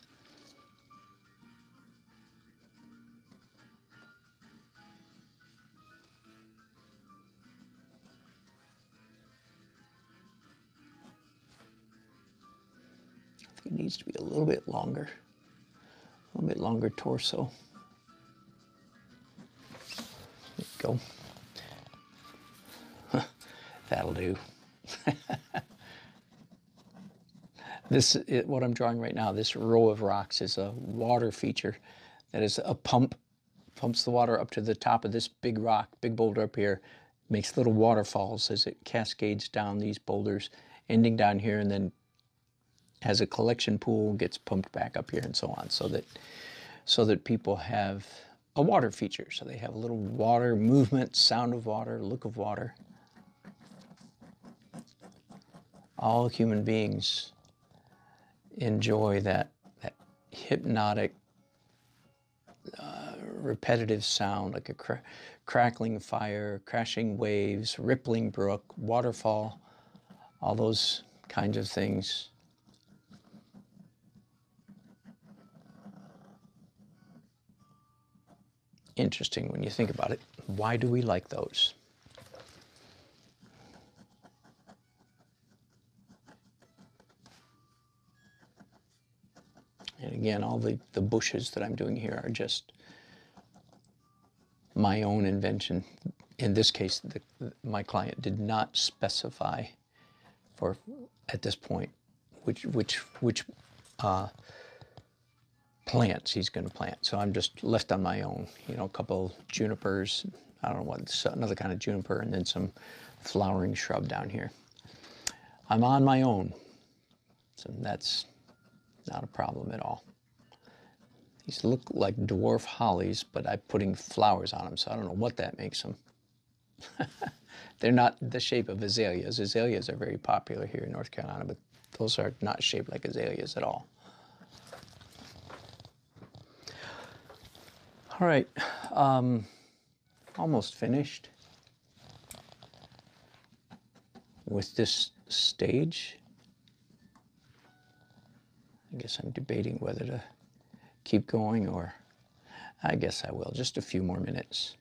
I think it needs to be a little bit longer torso. There you go. That'll do. What I'm drawing right now, this row of rocks is a water feature. That is a pump, pumps the water up to the top of this big rock, big boulder up here, makes little waterfalls as it cascades down these boulders, ending down here, and then has a collection pool, gets pumped back up here, and so on, so that people have a water feature. So they have a little water movement, sound of water, look of water. All human beings enjoy that hypnotic, repetitive sound, like a crackling fire, crashing waves, rippling brook, waterfall, all those kinds of things. Interesting when you think about it. Why do we like those? And again, all the bushes that I'm doing here are just my own invention. In this case, my client did not specify for, at this point, which plants he's going to plant. So I'm just left on my own. You know, a couple junipers, I don't know what, another kind of juniper, and then some flowering shrub down here. I'm on my own, so that's not a problem at all. These look like dwarf hollies, but I'm putting flowers on them, so I don't know what that makes them. They're not the shape of azaleas. Azaleas are very popular here in North Carolina, but those are not shaped like azaleas at all. All right, almost finished with this stage. I guess I'm debating whether to keep going, or I guess I will, just a few more minutes.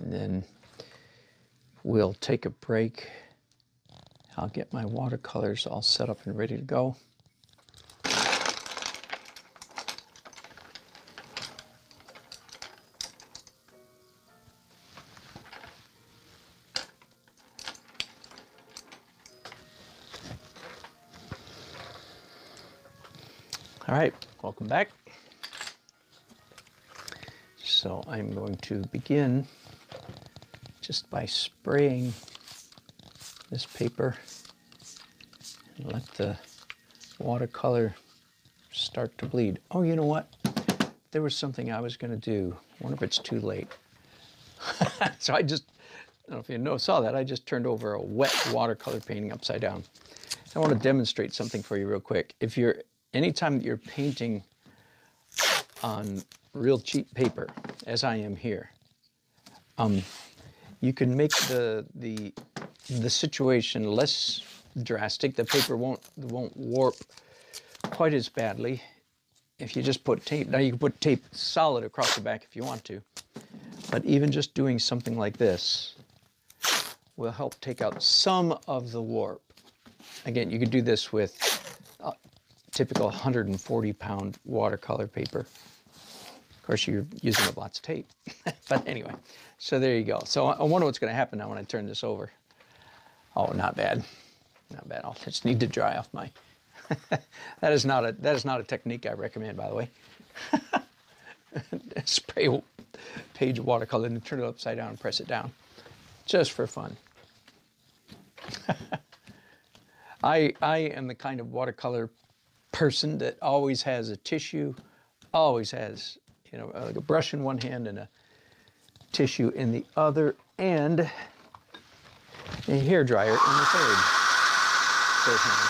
And then we'll take a break. I'll get my watercolors all set up and ready to go. All right, welcome back. So I'm going to begin just by spraying this paper and let the watercolor start to bleed. Oh, you know what? There was something I was going to do. I wonder if it's too late. So I don't know if you saw that, I just turned over a wet watercolor painting upside down. I want to demonstrate something for you real quick. Anytime you're painting on real cheap paper, as I am here, you can make the situation less drastic. The paper won't warp quite as badly if you just put tape. Now you can put tape solid across the back if you want to, but even just doing something like this will help take out some of the warp. Again, you could do this with typical 140-pound watercolor paper. Of course, you're using up lots of tape. But anyway, so there you go. So I wonder what's going to happen now when I turn this over. Oh, not bad. Not bad. I'll just need to dry off my... that is not a technique I recommend, by the way. Spray a page of watercolor and turn it upside down and press it down. Just for fun. I am the kind of watercolor person that always has a tissue, always has, like a brush in one hand and a tissue in the other, and a hairdryer in the third hand.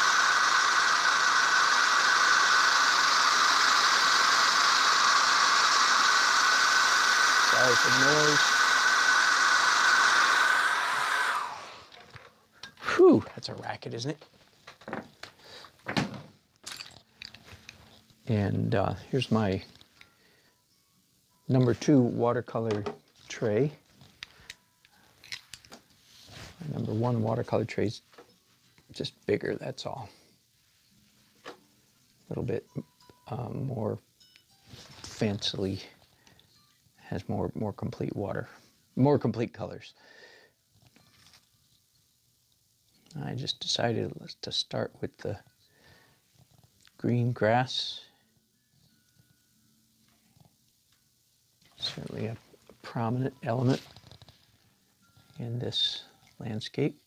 Sorry for noise. Whew, that's a racket, isn't it? And here's my #2 watercolor tray. My #1 watercolor tray's just bigger, that's all. A little bit more fancily, has more complete more complete colors. I just decided to start with the green grass. Certainly a prominent element in this landscape.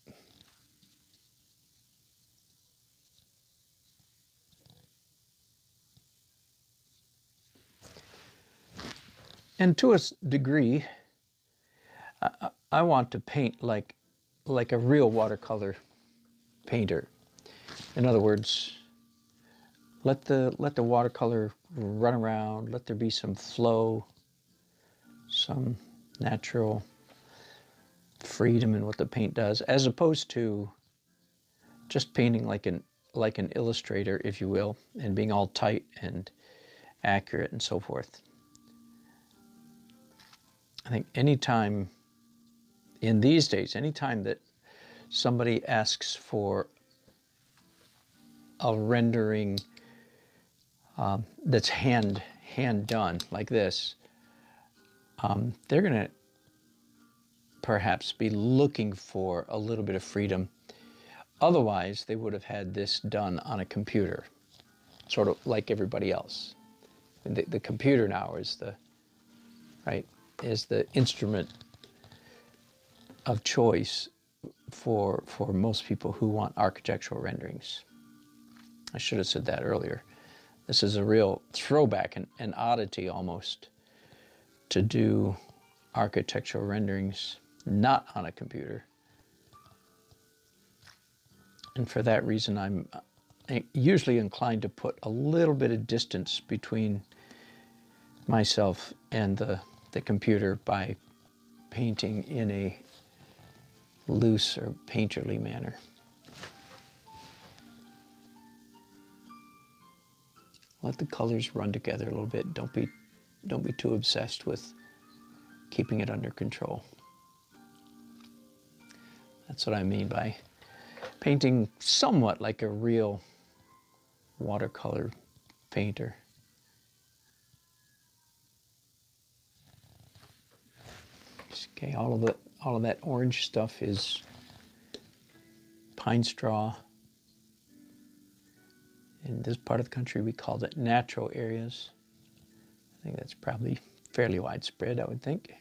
And to a degree, I want to paint like a real watercolor painter. In other words, Let the watercolor run around. Let there be some flow, some natural freedom in what the paint does, as opposed to just painting like an illustrator, if you will, and being all tight and accurate and so forth. I think anytime in these days, anytime that somebody asks for a rendering that's hand done like this, they're going to perhaps be looking for a little bit of freedom. Otherwise, they would have had this done on a computer, sort of like everybody else. And the computer now is the instrument of choice for most people who want architectural renderings. I should have said that earlier. This is a real throwback, an oddity almost, to do architectural renderings not on a computer. And for that reason, I'm usually inclined to put a little bit of distance between myself and the computer by painting in a loose or painterly manner. Let the colors run together a little bit. Don't be too obsessed with keeping it under control. That's what I mean by painting somewhat like a real watercolor painter. Okay, all of that orange stuff is pine straw. In this part of the country, we called it natural areas. I think that's probably fairly widespread, I would think.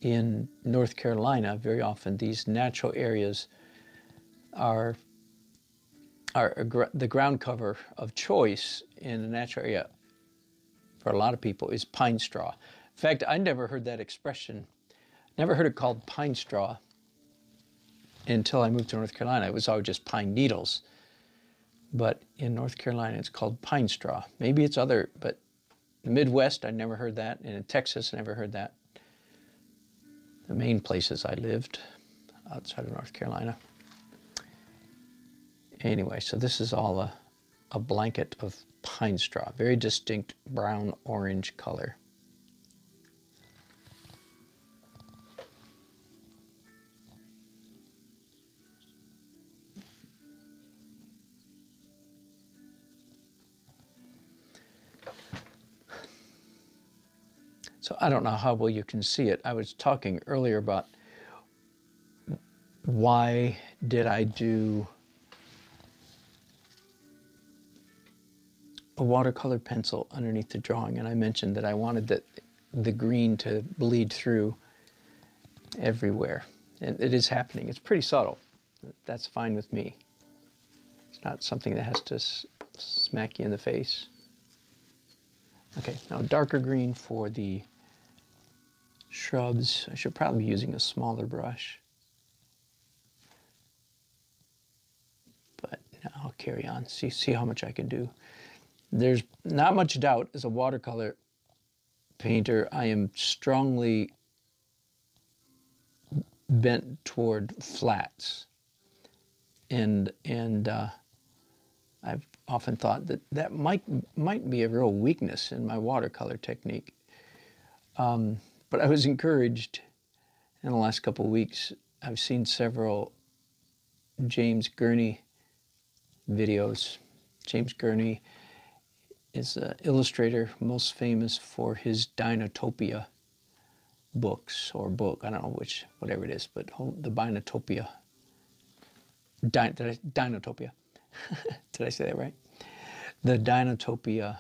In North Carolina, very often these natural areas are the ground cover of choice in a natural area for a lot of people is pine straw. In fact, I never heard that expression, never heard it called pine straw until I moved to North Carolina. It was always just pine needles. But in North Carolina, it's called pine straw. Maybe it's other, but the Midwest, I never heard that. And in Texas, I never heard that. The main places I lived outside of North Carolina. Anyway, so this is all a blanket of pine straw, very distinct brown-orange color. So I don't know how well you can see it. I was talking earlier about why did I do a watercolor pencil underneath the drawing, and I mentioned that I wanted the green to bleed through everywhere. And it is happening. It's pretty subtle. That's fine with me. It's not something that has to smack you in the face. Okay, now darker green for the shrubs. I should probably be using a smaller brush. But I'll carry on, see how much I can do. There's not much doubt, as a watercolor painter, I am strongly bent toward flats. And I've often thought that might be a real weakness in my watercolor technique. But I was encouraged in the last couple of weeks. I've seen several James Gurney videos. James Gurney is an illustrator most famous for his Dinotopia books, or book, I don't know whatever it is, but the Dinotopia. Dinotopia. Did I say that right? The Dinotopia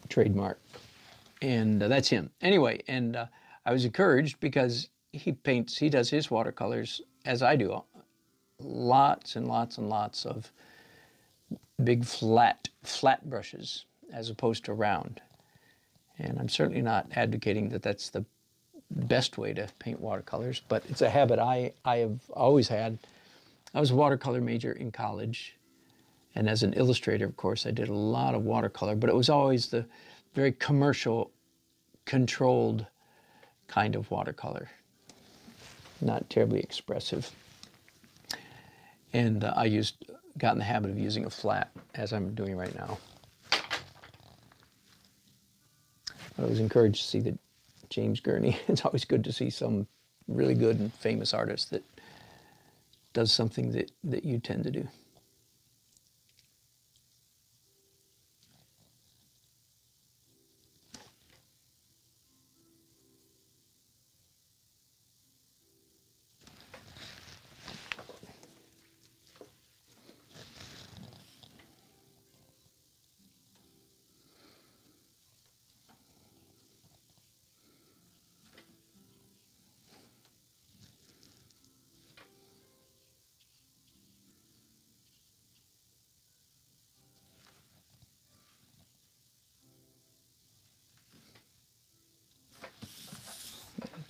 trademark. And that's him. Anyway, and I was encouraged because he does his watercolors as I do. Lots and lots and lots of big flat brushes as opposed to round. And I'm certainly not advocating that that's the best way to paint watercolors, but it's a habit I have always had. I was a watercolor major in college, and as an illustrator, of course, I did a lot of watercolor, but it was always the very commercial, controlled kind of watercolor, not terribly expressive. And got in the habit of using a flat, as I'm doing right now. I was encouraged to see that James Gurney, it's always good to see some really good and famous artist that does something that you tend to do.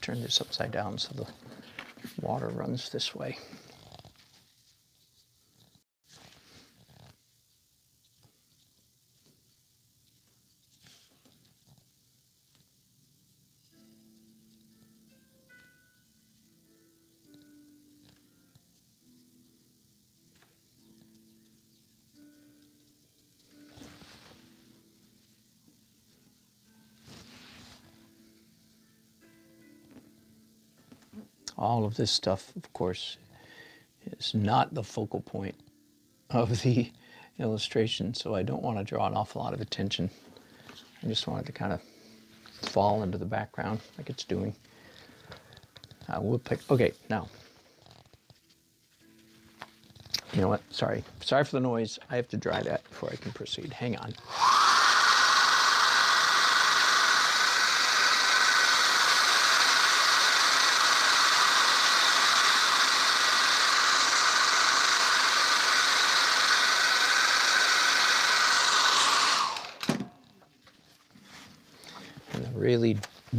Turn this upside down so the water runs this way. All of this stuff, of course, is not the focal point of the illustration, so I don't want to draw an awful lot of attention. I just want it to kind of fall into the background like it's doing. We'll pick, okay, now, you know what, sorry for the noise. I have to dry that before I can proceed. Hang on. Really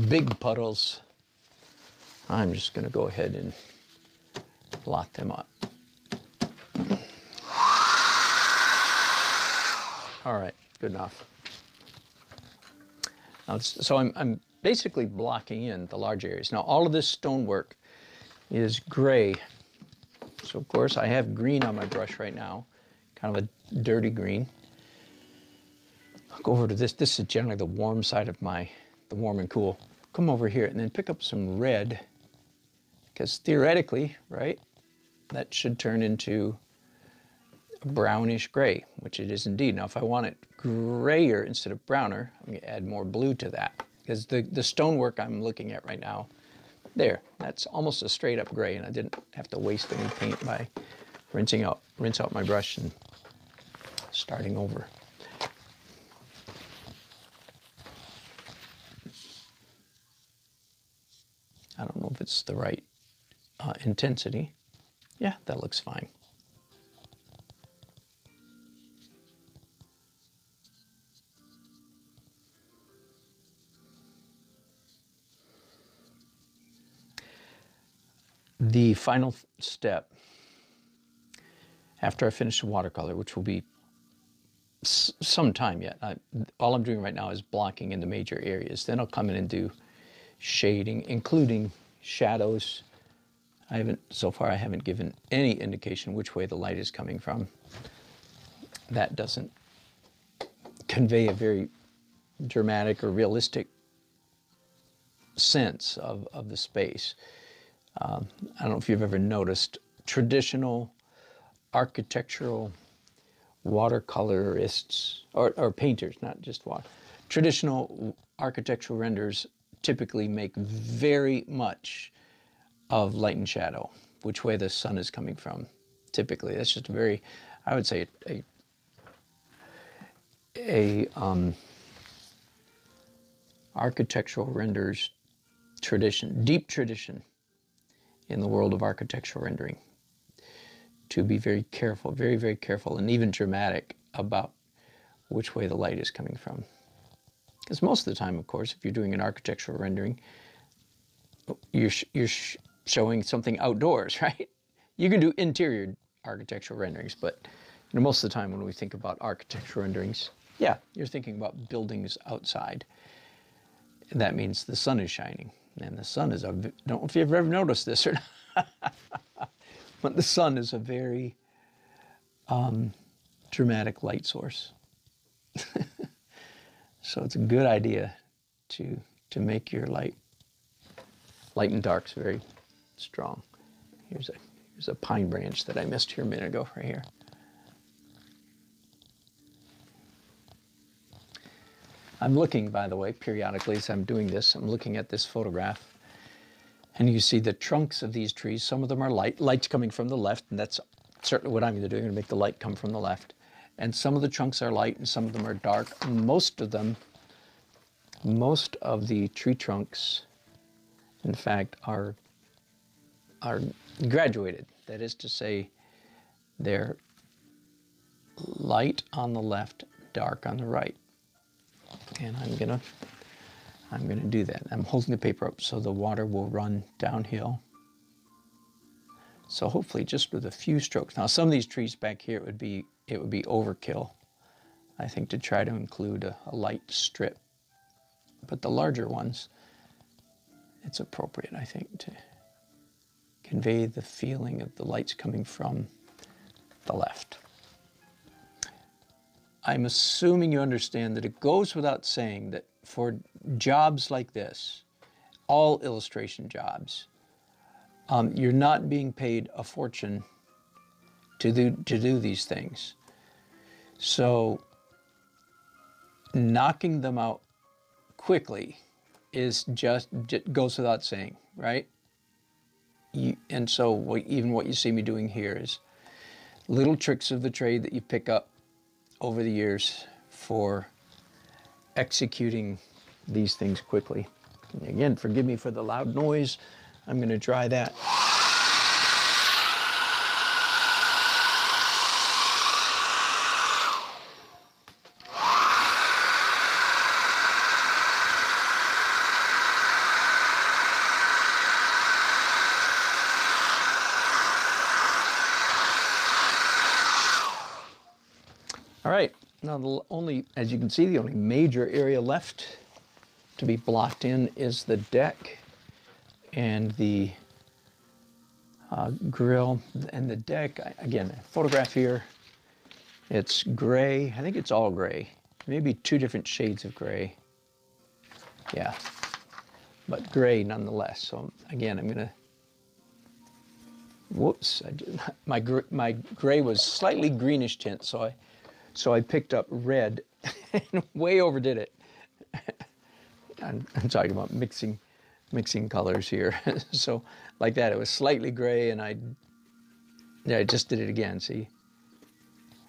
big puddles, I'm just going to go ahead and blot them up. All right, good enough. Now, so I'm basically blocking in the large areas. Now, all of this stonework is gray. So, of course, I have green on my brush right now, kind of a dirty green. I'll go over to this. This is generally the warm side of the warm and cool. Come over here and then pick up some red, because theoretically, right, that should turn into a brownish gray, which it is indeed. Now, if I want it grayer instead of browner, I'm going to add more blue to that, because the stonework I'm looking at right now, there, that's almost a straight up gray, and I didn't have to waste any paint by rinse out my brush and starting over. I don't know if it's the right intensity. Yeah, that looks fine. The final step, after I finish the watercolor, which will be some time yet, all I'm doing right now is blocking in the major areas. Then I'll come in and do shading, including shadows. So far I haven't given any indication which way the light is coming from. That doesn't convey a very dramatic or realistic sense of the space. I don't know if you've ever noticed traditional architectural watercolorists, or painters, not just traditional architectural renders typically make very much of light and shadow, which way the sun is coming from. Typically, that's just a very, I would say, architectural renders tradition, deep tradition in the world of architectural rendering. To be very careful, very, very careful, and even dramatic about which way the light is coming from. Because most of the time, of course, if you're doing an architectural rendering, you're showing something outdoors, right? You can do interior architectural renderings, but most of the time when we think about architectural renderings, yeah, you're thinking about buildings outside. And that means the sun is shining. And the sun is don't know if you've ever noticed this or not, but the sun is a very dramatic light source. So it's a good idea to make your light and darks very strong. Here's a pine branch that I missed here a minute ago right here. I'm looking, by the way, periodically as I'm doing this, I'm looking at this photograph, and you see the trunks of these trees. Some of them are light's coming from the left, and that's certainly what I'm going to do. I'm going to make the light come from the left. And some of the trunks are light and some of them are dark. Most of the tree trunks, in fact, are graduated. That is to say, they're light on the left, dark on the right. And I'm gonna do that. I'm holding the paper up so the water will run downhill. So hopefully just with a few strokes. Now some of these trees back here, it would be overkill, I think, to try to include a light strip. But the larger ones, it's appropriate, I think, to convey the feeling of the lights coming from the left. I'm assuming you understand that it goes without saying that for jobs like this, all illustration jobs, you're not being paid a fortune to do these things. So knocking them out quickly is just goes without saying, right? And so even what you see me doing here is little tricks of the trade that you pick up over the years for executing these things quickly. And again, forgive me for the loud noise. I'm going to dry that. All right, now as you can see, the only major area left to be blocked in is the deck and the grill. And the deck, again, photograph here, it's gray. I think it's all gray, maybe two different shades of gray. Yeah, but gray nonetheless. So again, I'm gonna, whoops, my gray was slightly greenish tint, so I picked up red and way overdid it. I'm talking about mixing colors here. So like that, it was slightly gray, and I just did it again, see?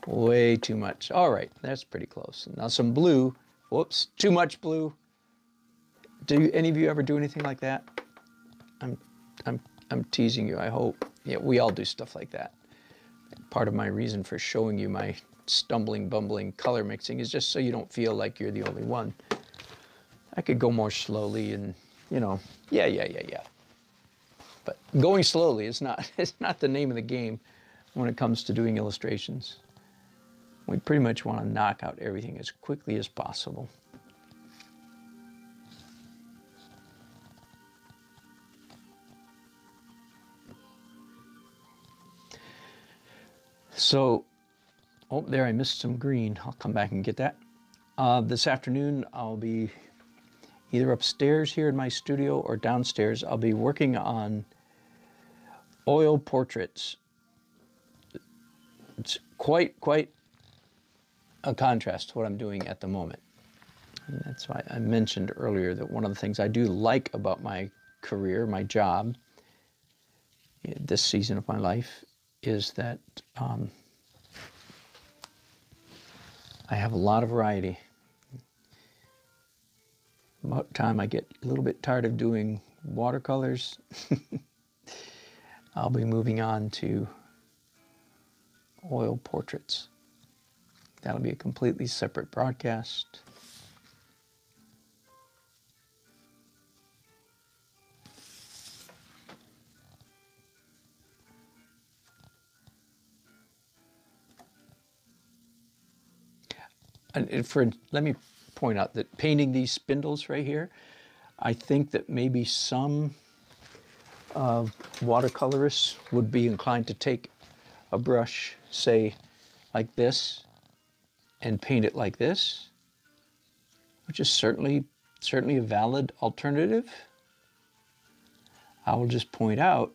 Way too much. All right, that's pretty close. Now some blue. Whoops, too much blue. Do any of you ever do anything like that? I'm teasing you, I hope. Yeah, we all do stuff like that. Part of my reason for showing you my stumbling, bumbling color mixing is just so you don't feel like you're the only one. I could go more slowly and, yeah. But going slowly is not the name of the game when it comes to doing illustrations. We pretty much want to knock out everything as quickly as possible. So, oh, there I missed some green. I'll come back and get that. This afternoon, I'll be either upstairs here in my studio or downstairs. I'll be working on oil portraits. It's quite a contrast to what I'm doing at the moment. And that's why I mentioned earlier that one of the things I do like about my career, my job, this season of my life, is that I have a lot of variety. About time I get a little bit tired of doing watercolors, I'll be moving on to oil portraits. That'll be a completely separate broadcast. And let me point out that painting these spindles right here, I think that maybe some watercolorists would be inclined to take a brush, say, like this, and paint it like this, which is certainly a valid alternative. I will just point out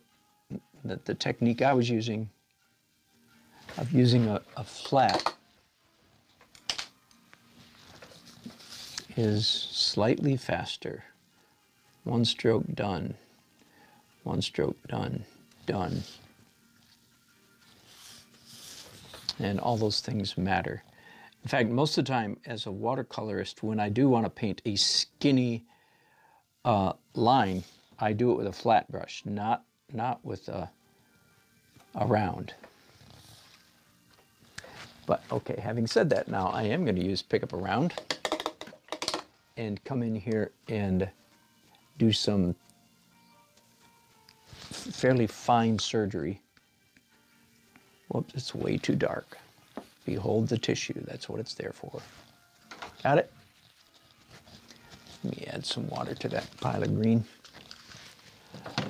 that the technique I was using, of using a flat, is slightly faster. One stroke done, one stroke done, done. And all those things matter. In fact, most of the time as a watercolorist, when I do want to paint a skinny line, I do it with a flat brush, not with a round. But okay, having said that, now I am going to pick up a round and come in here and do some fairly fine surgery. Whoops, it's way too dark. Behold the tissue, that's what it's there for. Got it? Let me add some water to that pile of green.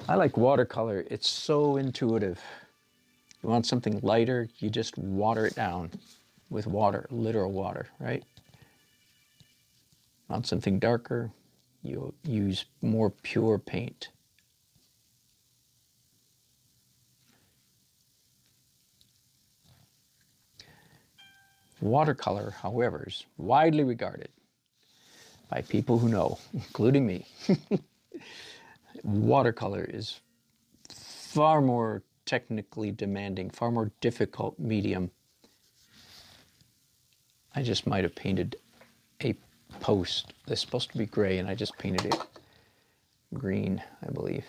I like watercolor, it's so intuitive. You want something lighter, you just water it down with water, literal water, right? Want something darker, you use more pure paint. Watercolor, however, is widely regarded by people who know, including me. Watercolor is far more technically demanding, far more difficult medium. I just might have painted a post that's supposed to be gray, and I just painted it green, I believe.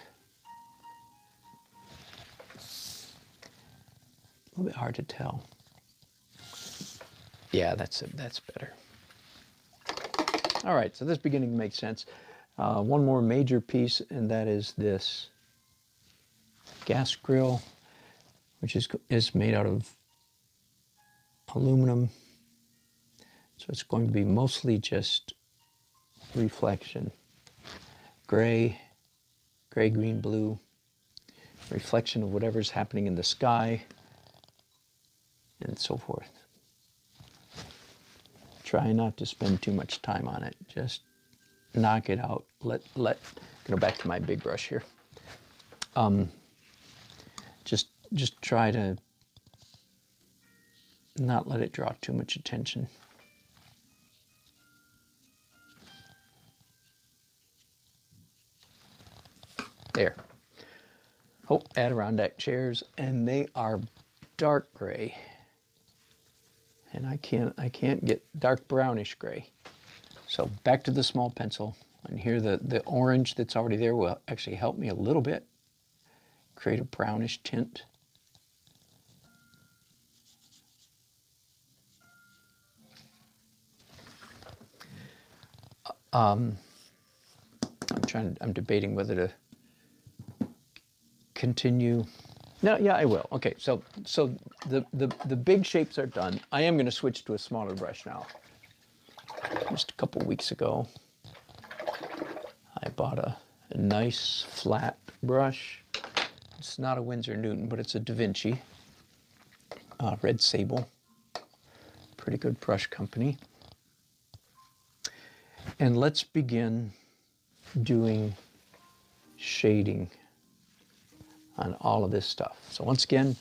A little bit hard to tell. Yeah, that's it. That's better. All right, so this beginning makes sense. One more major piece, and that is this gas grill, which is made out of aluminum. So it's going to be mostly just reflection. Gray, green, blue, reflection of whatever's happening in the sky, and so forth. Try not to spend too much time on it. Just knock it out. Go back to my big brush here. Just try to not let it draw too much attention. There. Oh, Adirondack chairs, and they are dark gray. And I can't get dark brownish gray. So back to the small pencil, and here the orange that's already there will actually help me a little bit create a brownish tint. I'm debating whether to continue. No, yeah, I will. Okay, so the big shapes are done. I am going to switch to a smaller brush now. Just a couple weeks ago, I bought a nice flat brush. It's not a Winsor Newton, but it's a Da Vinci, Red Sable. Pretty good brush company. And let's begin doing shading on all of this stuff. So once again,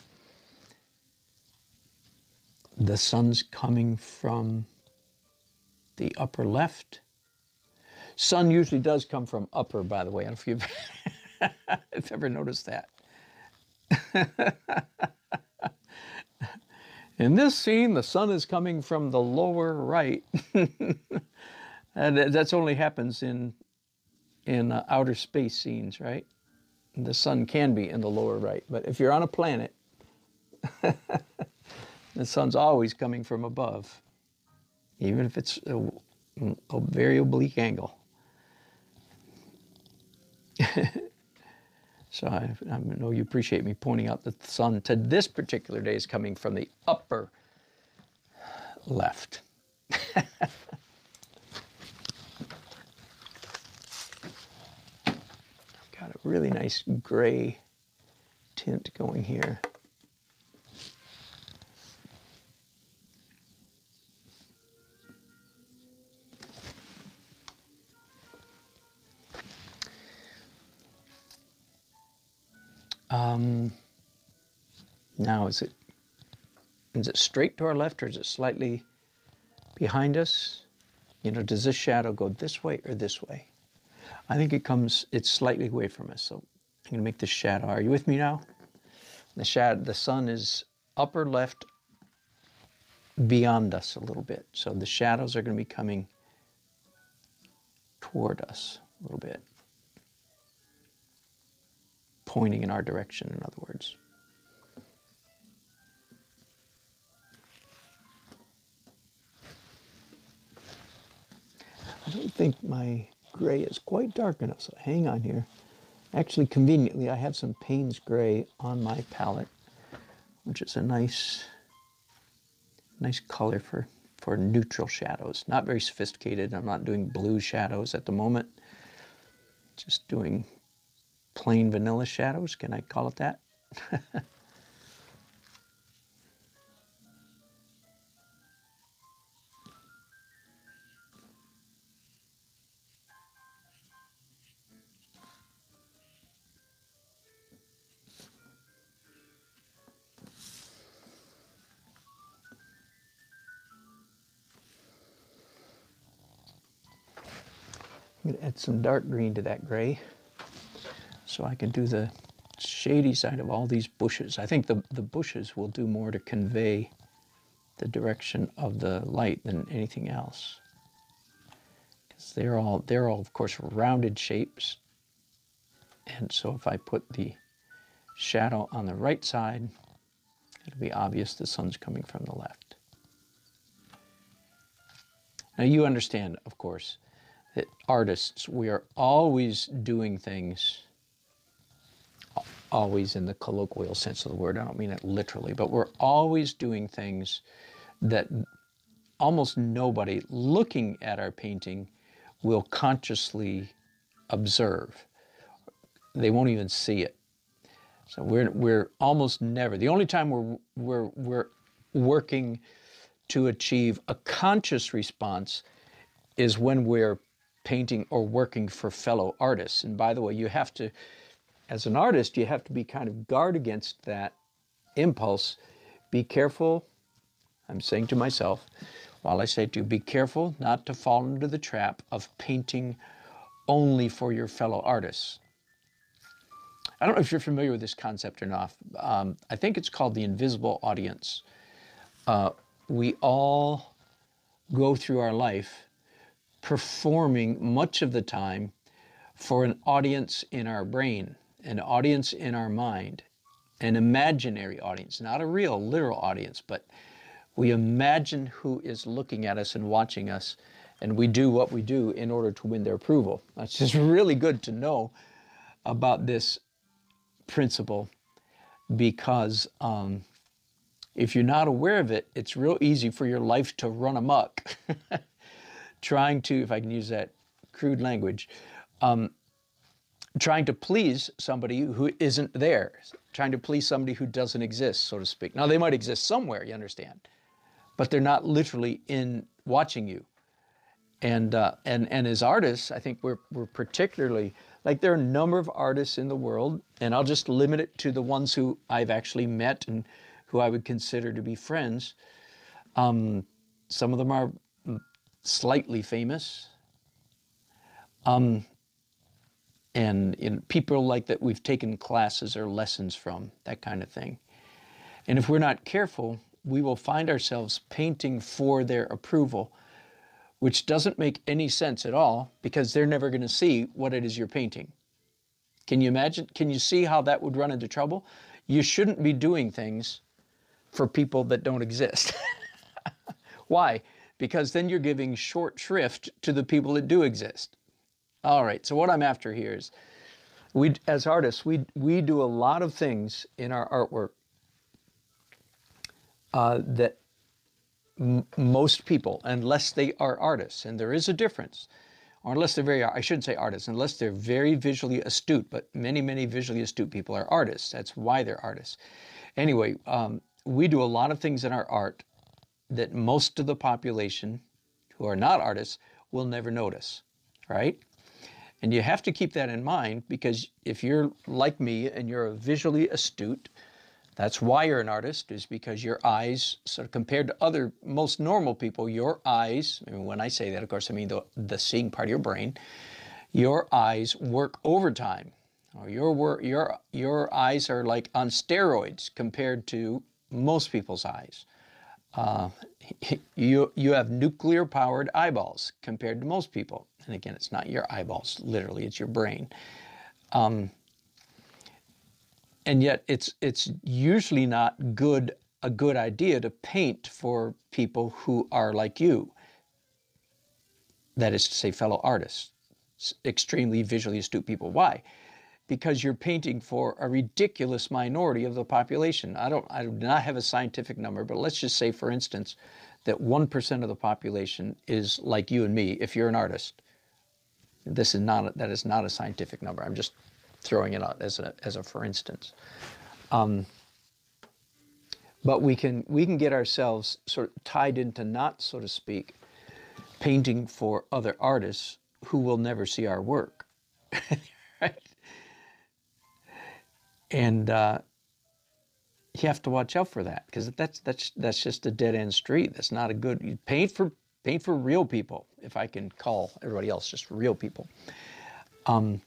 the sun's coming from the upper left. Sun usually does come from upper, by the way. I don't know if you've ever noticed that. In this scene, the sun is coming from the lower right. And that's only happens in outer space scenes, right? The sun can be in the lower right, but if you're on a planet, the sun's always coming from above. even if it's a very oblique angle. So I know you appreciate me pointing out that the sun to this particular day is coming from the upper left. Got a really nice gray tint going here. Now is it straight to our left, or is it slightly behind us? You know, does this shadow go this way or this way? I think it's slightly away from us. So I'm going to make this shadow. Are you with me now? The sun is upper left beyond us a little bit. So the shadows are going to be coming toward us a little bit. Pointing in our direction, in other words. I don't think my gray is quite dark enough, so hang on here. Actually, conveniently, I have some Payne's gray on my palette, which is a nice color for neutral shadows. Not very sophisticated. I'm not doing blue shadows at the moment. Just doing plain vanilla shadows. Can I call it that? I'm going to add some dark green to that gray so I can do the shady side of all these bushes. I think the bushes will do more to convey the direction of the light than anything else, because they're all of course rounded shapes, and so if I put the shadow on the right side, it'll be obvious the sun's coming from the left. Now you understand, of course, that artists, we are always doing things, always in the colloquial sense of the word, I don't mean it literally, but we're always doing things that almost nobody looking at our painting will consciously observe. They won't even see it. So we're almost never, the only time we're working to achieve a conscious response is when we're painting or working for fellow artists. And by the way, you have to, as an artist, you have to be kind of guard against that impulse. Be careful, I'm saying to myself, while I say to you, be careful not to fall into the trap of painting only for your fellow artists. I don't know if you're familiar with this concept or not. I think it's called the invisible audience. We all go through our life performing much of the time for an audience in our brain, an audience in our mind, an imaginary audience, not a real, literal audience, but we imagine who is looking at us and watching us, and we do what we do in order to win their approval. It's just really good to know about this principle, because if you're not aware of it, it's real easy for your life to run amok. Trying to, if I can use that crude language, trying to please somebody who isn't there, trying to please somebody who doesn't exist, so to speak. Now, they might exist somewhere, you understand, but they're not literally in watching you. And as artists, I think we're particularly, like, there are a number of artists in the world, and I'll just limit it to the ones who I've actually met and who I would consider to be friends. Some of them are slightly famous, and people like that we've taken classes or lessons from, that kind of thing. And if we're not careful, we will find ourselves painting for their approval, which doesn't make any sense at all, because they're never going to see what it is you're painting. Can you imagine? Can you see how that would run into trouble? You shouldn't be doing things for people that don't exist. Why? because then you're giving short shrift to the people that do exist. All right, so what I'm after here is, as artists, we do a lot of things in our artwork that most people, unless they are artists, and there is a difference, or unless they're very, I shouldn't say artists, unless they're very visually astute, but many visually astute people are artists. That's why they're artists. Anyway, we do a lot of things in our art that most of the population who are not artists will never notice, right? And you have to keep that in mind, because if you're like me and you're visually astute, that's why you're an artist, is because your eyes, sort of compared to other, most normal people, your eyes, and when I say that, of course, I mean the seeing part of your brain, your eyes work overtime. Or your eyes are like on steroids compared to most people's eyes. You have nuclear powered eyeballs compared to most people. And again, it's not your eyeballs, literally, it's your brain. And yet it's usually not a good idea to paint for people who are like you. That is to say, fellow artists, extremely visually astute people. Why? Because you're painting for a ridiculous minority of the population. I do not have a scientific number, but let's just say, for instance, that 1% of the population is like you and me if you're an artist. That is not a scientific number. I'm just throwing it out as a for instance. But we can get ourselves sort of tied into knots, so to speak, painting for other artists who will never see our work, right? And you have to watch out for that, because that's just a dead end street. That's not a good. You paint for real people, if I can call everybody else just real people. And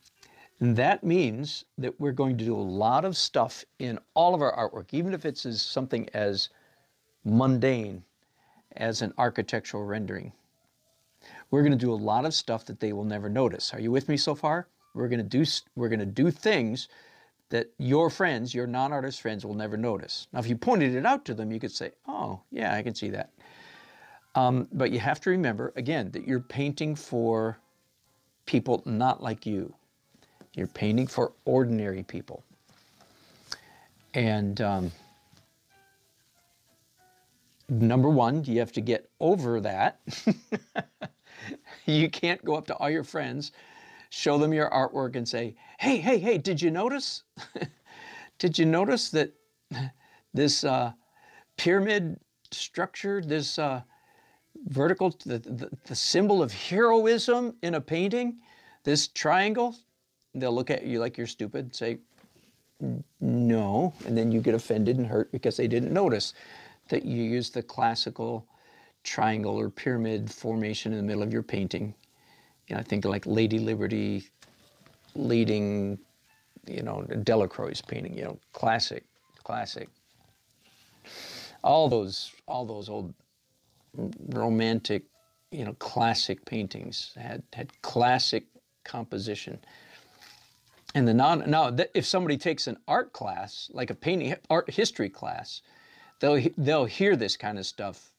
that means that we're going to do a lot of stuff in all of our artwork, even if it's as something as mundane as an architectural rendering. We're going to do a lot of stuff that they will never notice. Are you with me so far? We're going to do things that your friends, your non-artist friends, will never notice. Now, if you pointed it out to them, you could say, "Oh, yeah, I can see that." But you have to remember, again, that you're painting for people not like you. You're painting for ordinary people. And number one, you have to get over that. You can't go up to all your friends, show them your artwork and say, hey, did you notice? Did you notice that this pyramid structure, this vertical, the symbol of heroism in a painting, this triangle? They'll look at you like you're stupid, say, no, and then you get offended and hurt because they didn't notice that you used the classical triangle or pyramid formation in the middle of your painting. You know, I think like Lady Liberty leading, Delacroix's painting, classic. All those old romantic, classic paintings had classic composition. And now, if somebody takes an art class, like a art history class, they'll hear this kind of stuff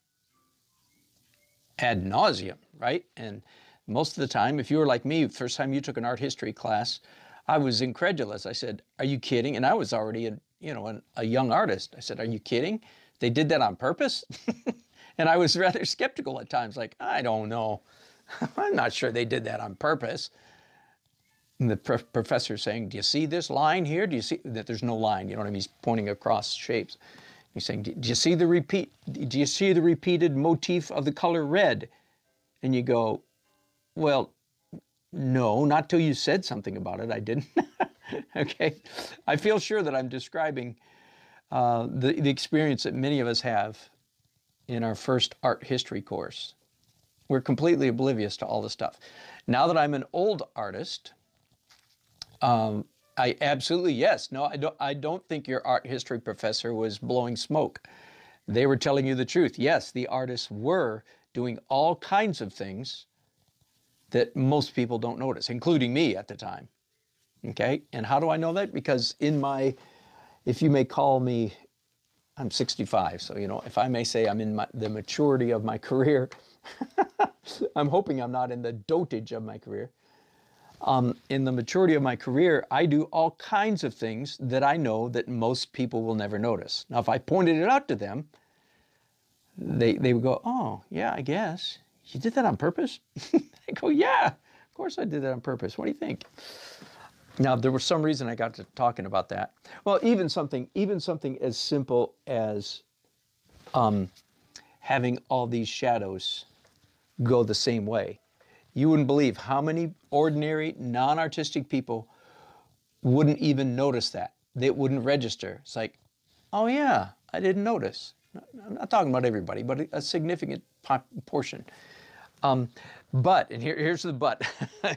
ad nauseum, right? And most of the time, if you were like me, first time you took an art history class, I was incredulous. I said, "Are you kidding?" And I was already a young artist. I said, "Are you kidding? They did that on purpose?" And I was rather skeptical at times, like, I don't know. I'm not sure they did that on purpose. And the professor saying, "Do you see this line here? Do you see that there's no line?" You know what I mean? He's pointing across shapes. He's saying, "Do you see the repeated motif of the color red?" And you go, "Well, no, not till you said something about it. I didn't." Okay. I feel sure that I'm describing the experience that many of us have in our first art history course. We're completely oblivious to all this stuff. Now that I'm an old artist, I absolutely, yes. No, I don't think your art history professor was blowing smoke. They were telling you the truth. Yes, the artists were doing all kinds of things that most people don't notice, including me at the time. Okay? And how do I know that? Because if you may call me, I'm 65, so if I may say I'm in the maturity of my career, I'm hoping I'm not in the dotage of my career. In the maturity of my career, I do all kinds of things that I know that most people will never notice. Now, if I pointed it out to them, they would go, oh, yeah, I guess. You did that on purpose? I go, yeah, of course I did that on purpose. What do you think? Now, there was some reason I got to talking about that. Well, even something as simple as having all these shadows go the same way. You wouldn't believe how many ordinary, non-artistic people wouldn't even notice that. They wouldn't register. It's like, oh yeah, I didn't notice. I'm not talking about everybody, but a significant portion. But, and here's the but.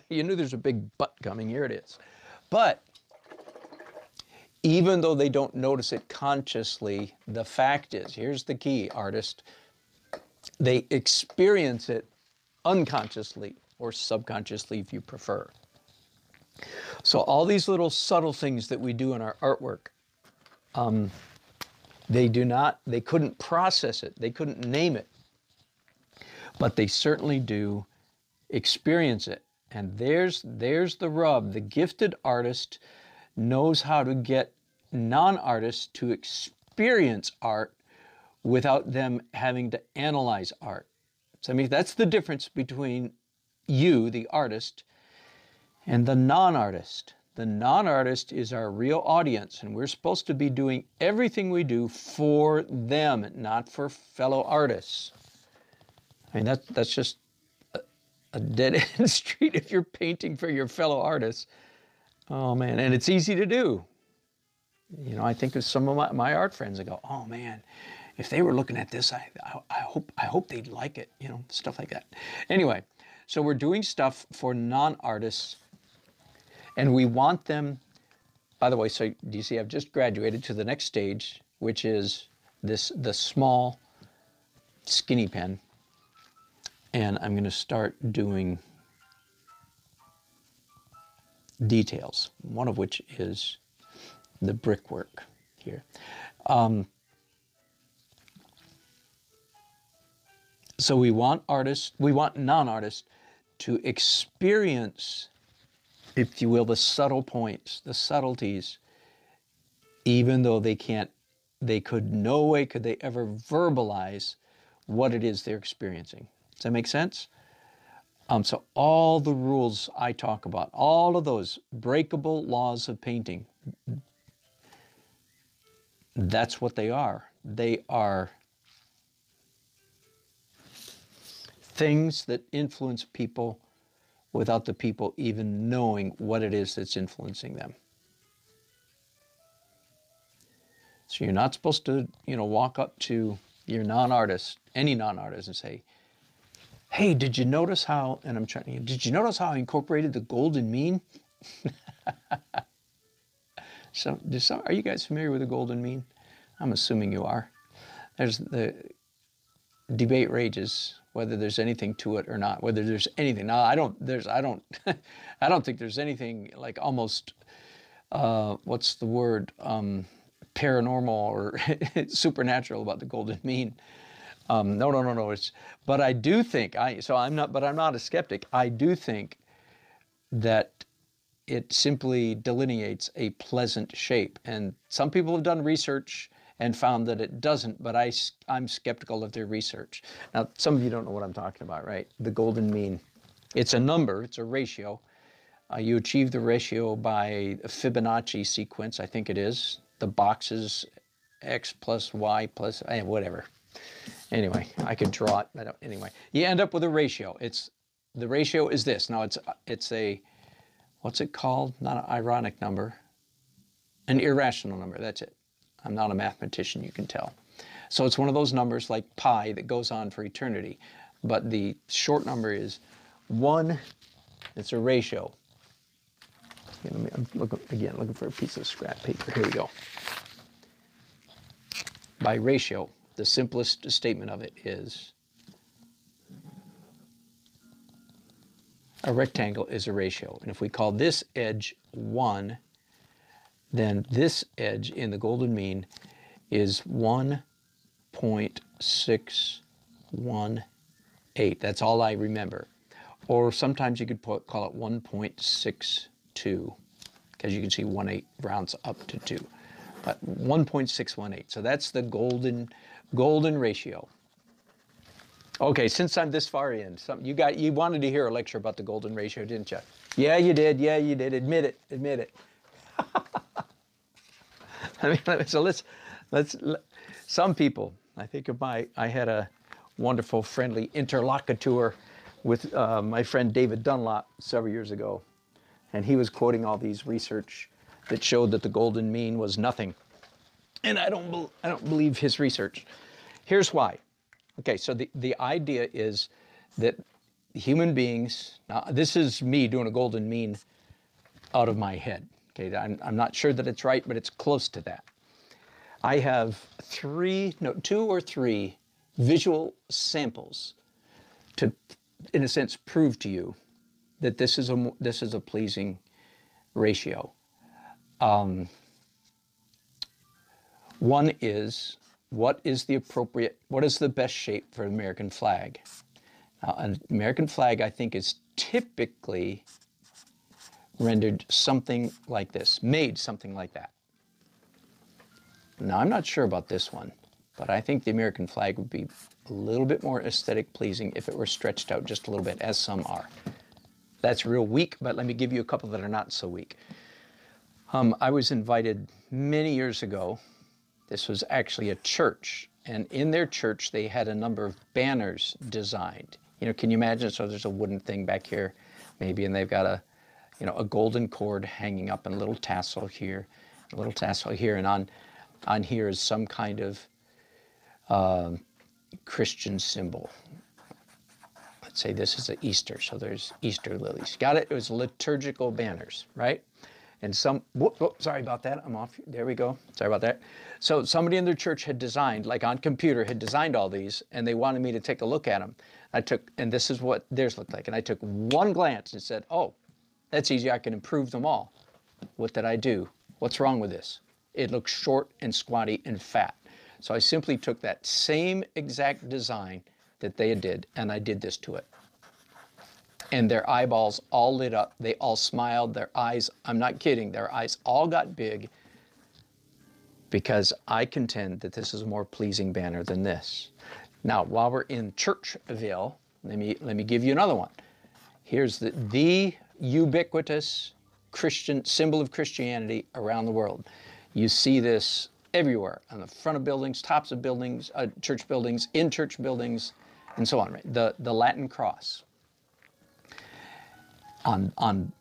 You knew there's a big but coming. Here it is. But even though they don't notice it consciously, the fact is, here's the key, artist, they experience it unconsciously or subconsciously if you prefer. So all these little subtle things that we do in our artwork, they couldn't process it, they couldn't name it, but they certainly do experience it. And there's the rub. The gifted artist knows how to get non-artists to experience art without them having to analyze art. So I mean, that's the difference between you, the artist, and the non-artist. The non-artist is our real audience, and we're supposed to be doing everything we do for them, not for fellow artists. I mean, that's just a dead-end street if you're painting for your fellow artists. Oh man, and it's easy to do. You know, I think of some of my art friends that go, oh man, if they were looking at this, I hope they'd like it, you know, stuff like that. Anyway, so we're doing stuff for non-artists, and we want them, by the way, so do you see I've just graduated to the next stage, which is the small skinny pen, and I'm going to start doing details, one of which is the brickwork here. So we want non-artists to experience, if you will, the subtle points, the subtleties, even though no way could they ever verbalize what it is they're experiencing. Does that make sense? So all the rules I talk about, all of those breakable laws of painting, that's what they are. They are things that influence people without the people even knowing what it is that's influencing them. So you're not supposed to, you know, walk up to your non-artist, any non-artist, and say, hey, did you notice how, and I'm trying, did you notice how I incorporated the golden mean? Are you guys familiar with the golden mean? I'm assuming you are. There's the debate rages whether there's anything to it or not, whether there's anything. Now, I don't think there's anything like almost, what's the word, paranormal or supernatural about the golden mean. No. But I do think, I'm not a skeptic. I do think that it simply delineates a pleasant shape. And some people have done research and found that it doesn't, but I'm skeptical of their research. Now, some of you don't know what I'm talking about, right? The golden mean. It's a number, it's a ratio. You achieve the ratio by a Fibonacci sequence, I think it is. The boxes X plus Y plus, whatever. Anyway, I could draw it, but anyway. You end up with a ratio. The ratio is this. Now, it's a, what's it called? Not an ironic number. An irrational number, that's it. I'm not a mathematician, you can tell. So it's one of those numbers like pi that goes on for eternity. But the short number is 1. It's a ratio. I'm looking for a piece of scrap paper. Here we go. By ratio, the simplest statement of it is a rectangle is a ratio. And if we call this edge 1, then this edge in the golden mean is 1.618. 8. That's all I remember. Or sometimes you could call it 1.62, because you can see 1/8 rounds up to 2. But 1.618. So that's the golden ratio. Okay, since I'm this far in, you wanted to hear a lecture about the golden ratio, didn't you? Yeah, you did. Yeah, you did. Admit it. Admit it. I mean, so let's some people, I think I had a wonderful friendly interlocutor with my friend David Dunlop several years ago, and he was quoting all these research that showed that the golden mean was nothing, and I don't believe his research. Here's why. Okay, so the idea is that human beings, now this is me doing a golden mean out of my head. Okay, I'm not sure that it's right, but it's close to that. I have 2 or 3 visual samples to, in a sense, prove to you that this is a pleasing ratio. One is, what is the best shape for an American flag? Now, an American flag, I think, is typically rendered something like this, made something like that. Now, I'm not sure about this one, but I think the American flag would be a little bit more aesthetic pleasing if it were stretched out just a little bit, as some are. That's real weak, but let me give you a couple that are not so weak. I was invited many years ago. This was actually a church, and in their church they had a number of banners designed. You know, can you imagine? So there's a wooden thing back here, maybe, and they've got a golden cord hanging up and a little tassel here, a little tassel here, and on here is some kind of Christian symbol. Let's say this is an Easter, so there's Easter lilies. Got it? It was liturgical banners, right? And sorry about that, I'm off. There we go. Sorry about that. So somebody in their church had designed, like on computer, had designed all these, and they wanted me to take a look at them. And this is what theirs looked like. And I took one glance and said, oh, that's easy, I can improve them all. What did I do? What's wrong with this? It looks short and squatty and fat. So I simply took that same exact design that they did, and I did this to it. And their eyeballs all lit up. They all smiled. Their eyes, I'm not kidding, their eyes all got big, because I contend that this is a more pleasing banner than this. Now, while we're in Churchville, let me give you another one. Here's the ubiquitous Christian symbol of Christianity around the world. You see this everywhere, on the front of buildings, tops of buildings, church buildings, in church buildings, and so on. Right? The Latin cross. On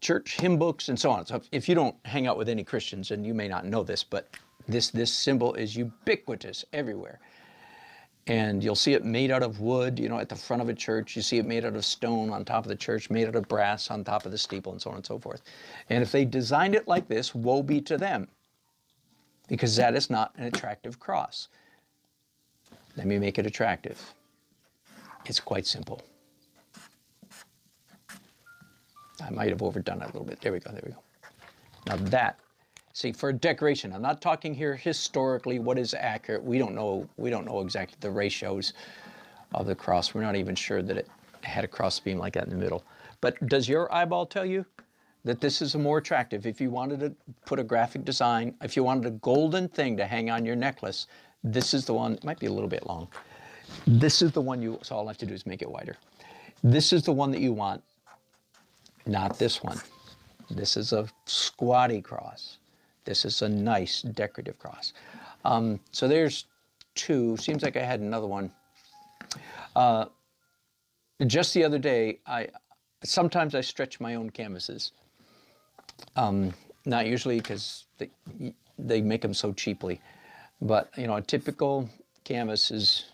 church hymn books and so on. So if you don't hang out with any Christians, and you may not know this, but this symbol is ubiquitous everywhere. And you'll see it made out of wood, at the front of a church. You see it made out of stone on top of the church, made out of brass on top of the steeple, and so on and so forth. And if they designed it like this, woe be to them, because that is not an attractive cross. Let me make it attractive. It's quite simple. I might have overdone it a little bit. There we go, there we go. Now that, see, for decoration, I'm not talking here historically what is accurate. We don't know exactly the ratios of the cross. We're not even sure that it had a cross beam like that in the middle. But does your eyeball tell you that this is more attractive? If you wanted to put a graphic design, if you wanted a golden thing to hang on your necklace, this is the one. It might be a little bit long. This is the one so all I have to do is make it wider. This is the one that you want. Not this one. This is a squatty cross. This is a nice decorative cross. So there's 2. Seems like I had another one. Just the other day, sometimes I stretch my own canvases. Not usually, because they make them so cheaply. But a typical canvas is,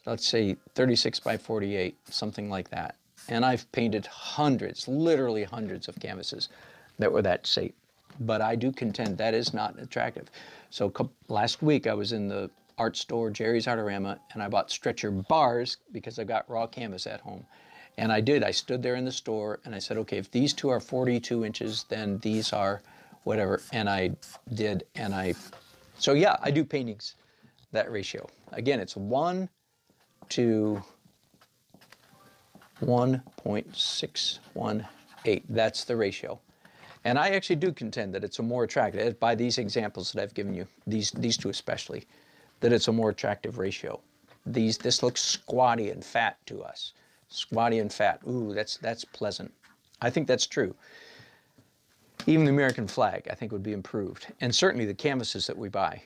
let's say, 36 by 48, something like that. And I've painted hundreds, literally hundreds of canvases that were that shape. But I do contend that is not attractive. So last week I was in the art store, Jerry's Artorama, and I bought stretcher bars because I've got raw canvas at home. And I did. I stood there in the store and I said, okay, if these 2 are 42 inches, then these are whatever. And I did. So yeah, I do paintings that ratio. Again, it's 1 to 1.618. That's the ratio. And I actually do contend that it's a more attractive, by these examples that I've given you, these two especially, that it's a more attractive ratio. This looks squatty and fat to us. Squatty and fat. Ooh, that's pleasant. I think that's true. Even the American flag, I think, would be improved. And certainly the canvases that we buy.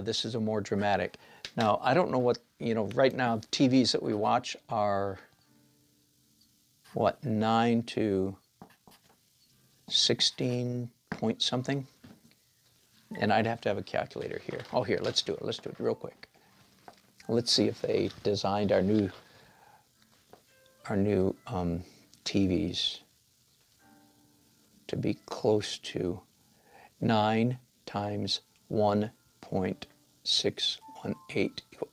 This is a more dramatic. Now, I don't know what, right now, TVs that we watch are, what, 9 to 16 point something? And I'd have to have a calculator here. Oh, here, let's do it. Let's do it real quick. Let's see if they designed our new TVs to be close to 9 times 1.618.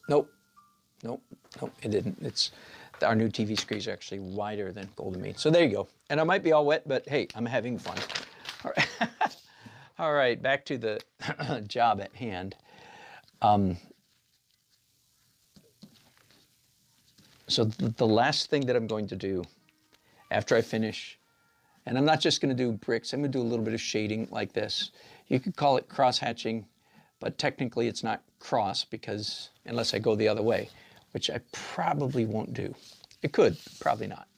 Nope, it didn't. Our new TV screens are actually wider than Golden Mean. So there you go. And I might be all wet, but hey, I'm having fun. All right, all right, back to the job at hand. So the last thing that I'm going to do after I finish, and I'm not just going to do bricks, I'm going to do a little bit of shading like this. You could call it cross-hatching, but technically it's not cross because, unless I go the other way, which I probably won't do. It could, probably not.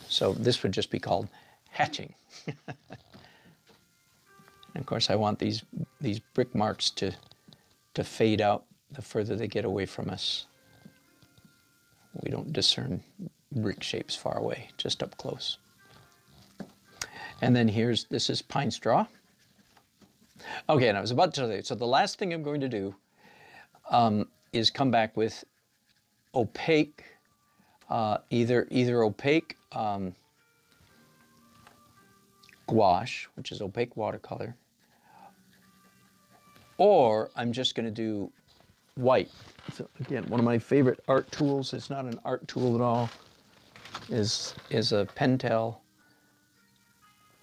So this would just be called hatching. And of course I want these brick marks to fade out the further they get away from us. We don't discern brick shapes far away, just up close. And then this is pine straw. Okay, and I was about to tell you, so the last thing I'm going to do is come back with opaque, either opaque gouache, which is opaque watercolor, or I'm just going to do white. So again, one of my favorite art tools, it's not an art tool at all, is a Pentel,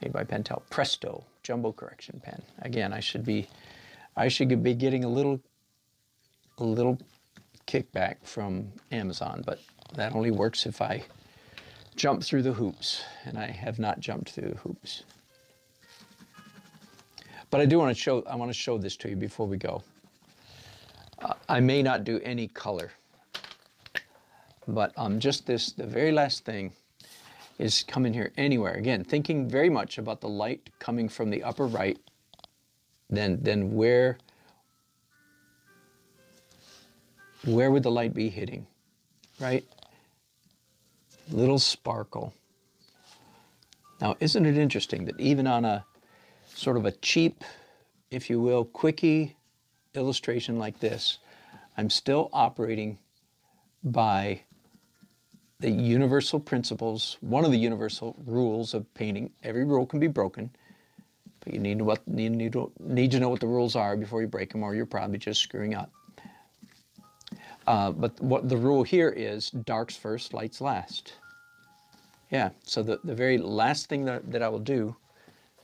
made by Pentel, Presto jumbo correction pen. Again, I should be getting a little kickback from Amazon, but that only works if I jump through the hoops, and I have not jumped through the hoops. But I want to show this to you before we go. I may not do any color, but just the very last thing is come in here anywhere. Again, thinking very much about the light coming from the upper right, then where would the light be hitting, right? Little sparkle. Now, isn't it interesting that even on a sort of a cheap, if you will, quickie illustration like this, I'm still operating by the universal principles, one of the universal rules of painting. Every rule can be broken, but you need to know what the rules are before you break them, or you're probably just screwing up. But what the rule here is, darks first, lights last. Yeah, so the very last thing that I will do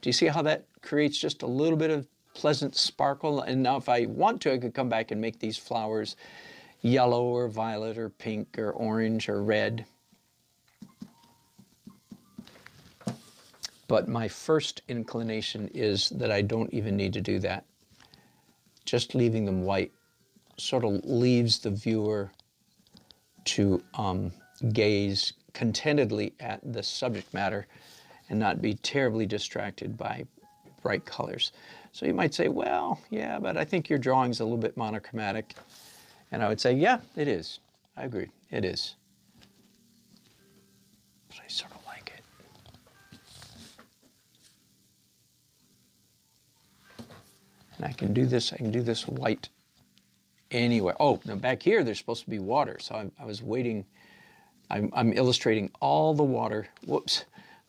you see how that creates just a little bit of pleasant sparkle? And now if I want to, I could come back and make these flowers yellow or violet or pink or orange or red. But my first inclination is that I don't even need to do that. Just leaving them white sort of leaves the viewer to gaze contentedly at the subject matter and not be terribly distracted by bright colors. So you might say, well, yeah, but I think your drawing's a little bit monochromatic. And I would say, yeah, it is. I agree, it is. But I sort of like it. And I can do this white anywhere. Oh, now back here, there's supposed to be water. So I was waiting. I'm illustrating all the water. Whoops.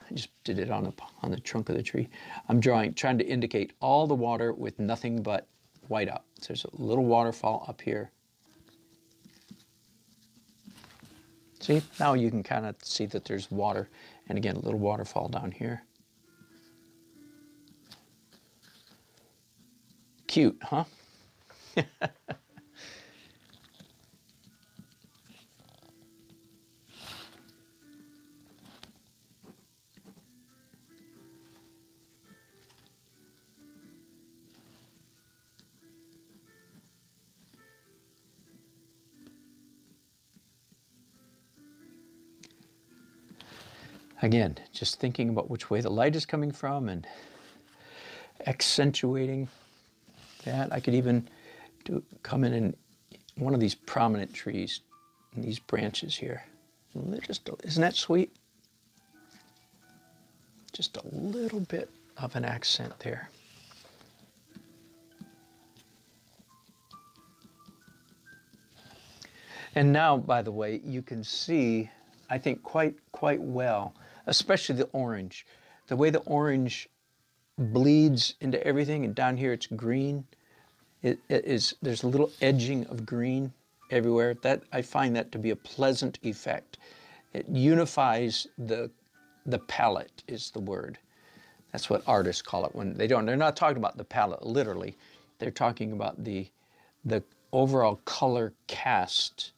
I just did it on the trunk of the tree. I'm trying to indicate all the water with nothing but white up. So there's a little waterfall up here. See, now you can kind of see that there's water. And again, a little waterfall down here. Cute, huh? Again, just thinking about which way the light is coming from and accentuating that. I could even come in one of these prominent trees, in these branches here. Isn't that sweet? Just a little bit of an accent there. And now, by the way, you can see, I think, quite well, especially the orange. The way the orange bleeds into everything, and down here it's green. There's a little edging of green everywhere. That I find that to be a pleasant effect. It unifies the palette is the word. That's what artists call it when they're not talking about the palette literally. They're talking about the overall color cast,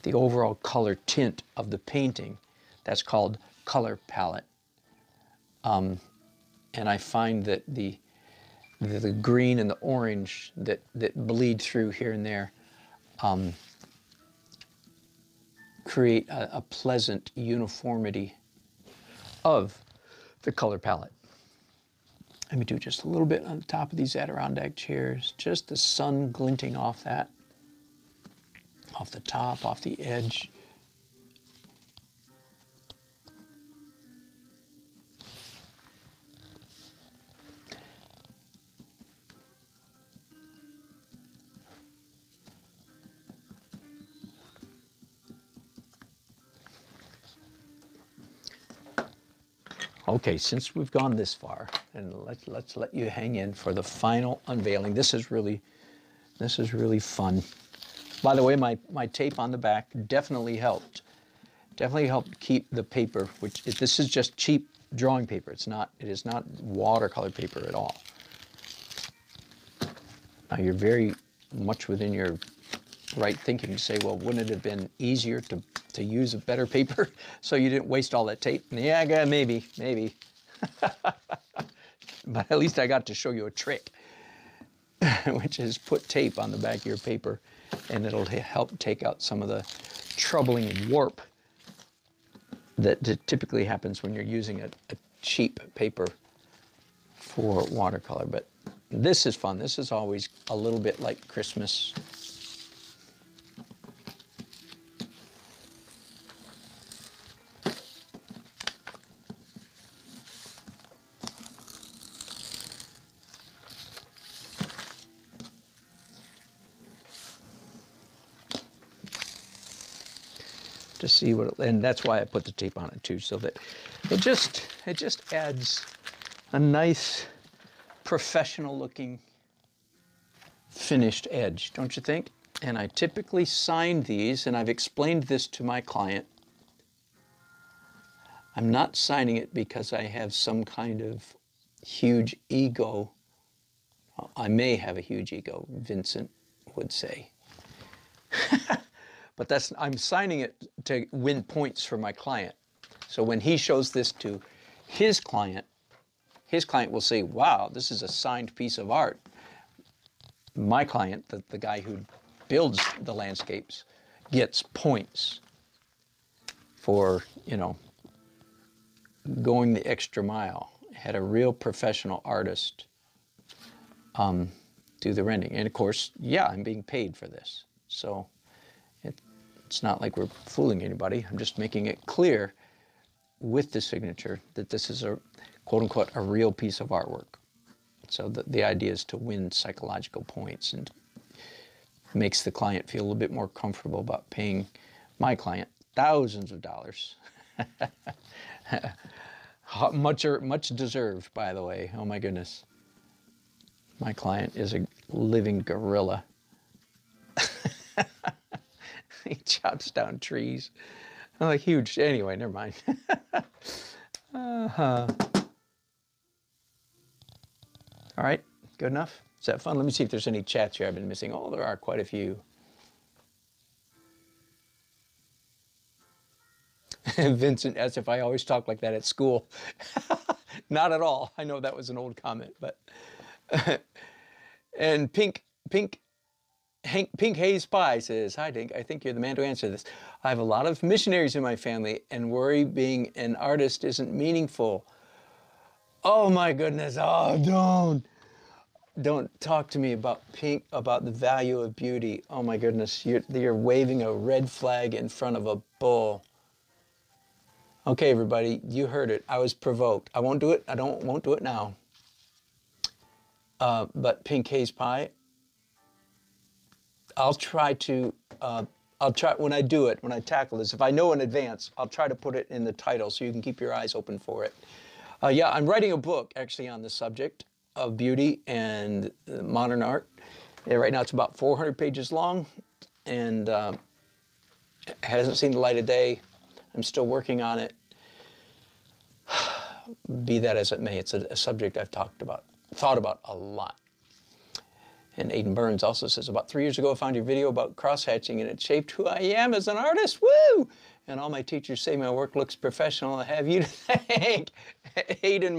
the overall color tint of the painting. That's called color palette. And I find that the green and the orange that bleed through here and there create a pleasant uniformity of the color palette. Let me do just a little bit on the top of these Adirondack chairs, just the sun glinting off that, off the top, off the edge. Okay, since we've gone this far, and let's let you hang in for the final unveiling. This is really fun. By the way, my tape on the back definitely helped. Definitely helped keep the paper, this is just cheap drawing paper. It is not watercolor paper at all. Now you're very much within your right thinking to say, well, wouldn't it have been easier to use a better paper so you didn't waste all that tape? Yeah, maybe. But at least I got to show you a trick, which is put tape on the back of your paper, and it'll help take out some of the troubling warp that typically happens when you're using a cheap paper for watercolor. But this is fun. This is always a little bit like Christmas. To see and that's why I put the tape on it too, so that it just adds a nice professional looking finished edge, don't you think? And I typically sign these, and I've explained this to my client. I'm not signing it because I have some kind of huge ego. I may have a huge ego, Vincent would say. But I'm signing it to win points for my client. So when he shows this to his client will say, wow, this is a signed piece of art. My client, the guy who builds the landscapes, gets points for, going the extra mile. Had a real professional artist do the rendering. And of course, yeah, I'm being paid for this. So it's not like we're fooling anybody. I'm just making it clear with the signature that this is a quote-unquote a real piece of artwork. So the idea is to win psychological points and makes the client feel a little bit more comfortable about paying my client thousands of dollars. Much deserved, by the way. Oh my goodness. My client is a living gorilla. He chops down trees. I'm like huge. Anyway, never mind. All right, good enough? Is that fun? Let me see if there's any chats here I've been missing. Oh, there are quite a few. Vincent asks if I always talk like that at school. Not at all. I know that was an old comment, but and Pink Pink Haze Pie says, hi, Dink. I think you're the man to answer this. I have a lot of missionaries in my family and worry being an artist isn't meaningful. Oh, my goodness. Oh, don't talk to me about about the value of beauty. Oh, my goodness. You're waving a red flag in front of a bull. Okay, everybody, you heard it. I was provoked. I won't do it. Won't do it now. But Pink Haze Pie, I'll try when I do it, when I tackle this, if I know in advance, I'll try to put it in the title so you can keep your eyes open for it. Yeah, I'm writing a book actually on the subject of beauty and modern art. Yeah, right now it's about 400 pages long and hasn't seen the light of day. I'm still working on it. Be that as it may, it's a subject I've thought about a lot. And Aiden Burns also says, about 3 years ago, I found your video about cross-hatching and it shaped who I am as an artist. Woo! And all my teachers say my work looks professional. I have you to thank. Aiden,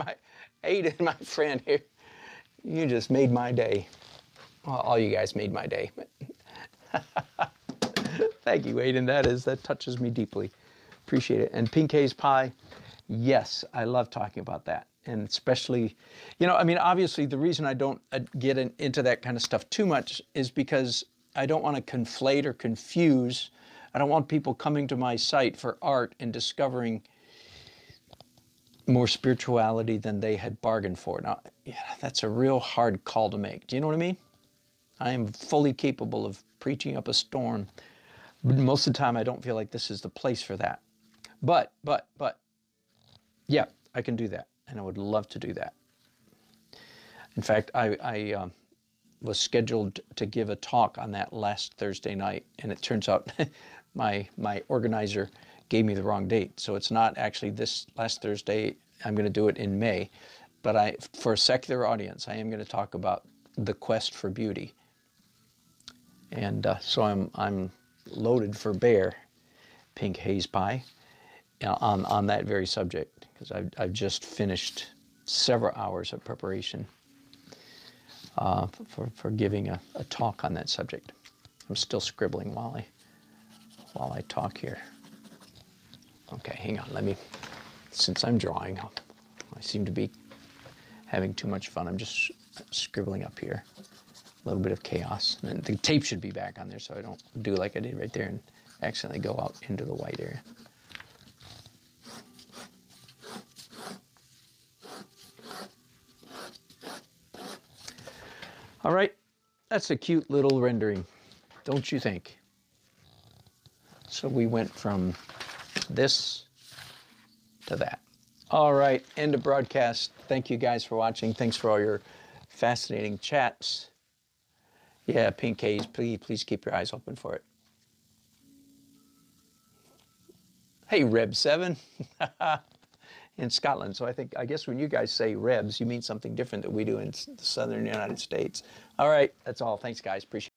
my friend here. You just made my day. Well, all you guys made my day. Thank you, Aiden. That touches me deeply. Appreciate it. And Pink Haze Pie, yes, I love talking about that. And especially, I mean, obviously the reason I don't get into that kind of stuff too much is because I don't want to conflate or confuse. I don't want people coming to my site for art and discovering more spirituality than they had bargained for. Now, yeah, that's a real hard call to make. Do you know what I mean? I am fully capable of preaching up a storm. But most of the time, I don't feel like this is the place for that. But, yeah, I can do that. And I would love to do that. In fact, I was scheduled to give a talk on that last Thursday night, and it turns out my organizer gave me the wrong date. So it's not actually this last Thursday. I'm going to do it in May. But for a secular audience, I am going to talk about the quest for beauty. And so I'm loaded for bear, Pink Haze Pie, on that very subject. Because I've just finished several hours of preparation for giving a talk on that subject. I'm still scribbling while I talk here. Okay, hang on. Since I'm drawing, I seem to be having too much fun. I'm just scribbling up here. A little bit of chaos. And the tape should be back on there so I don't do like I did right there and accidentally go out into the white area. All right, that's a cute little rendering, don't you think? So we went from this to that. All right, end of broadcast. Thank you guys for watching. Thanks for all your fascinating chats. Yeah, Pink Haze, please keep your eyes open for it. Hey, Reb7. In Scotland. So I guess when you guys say Rebs, you mean something different that we do in the southern United States. All right, that's all. Thanks, guys. Appreciate it.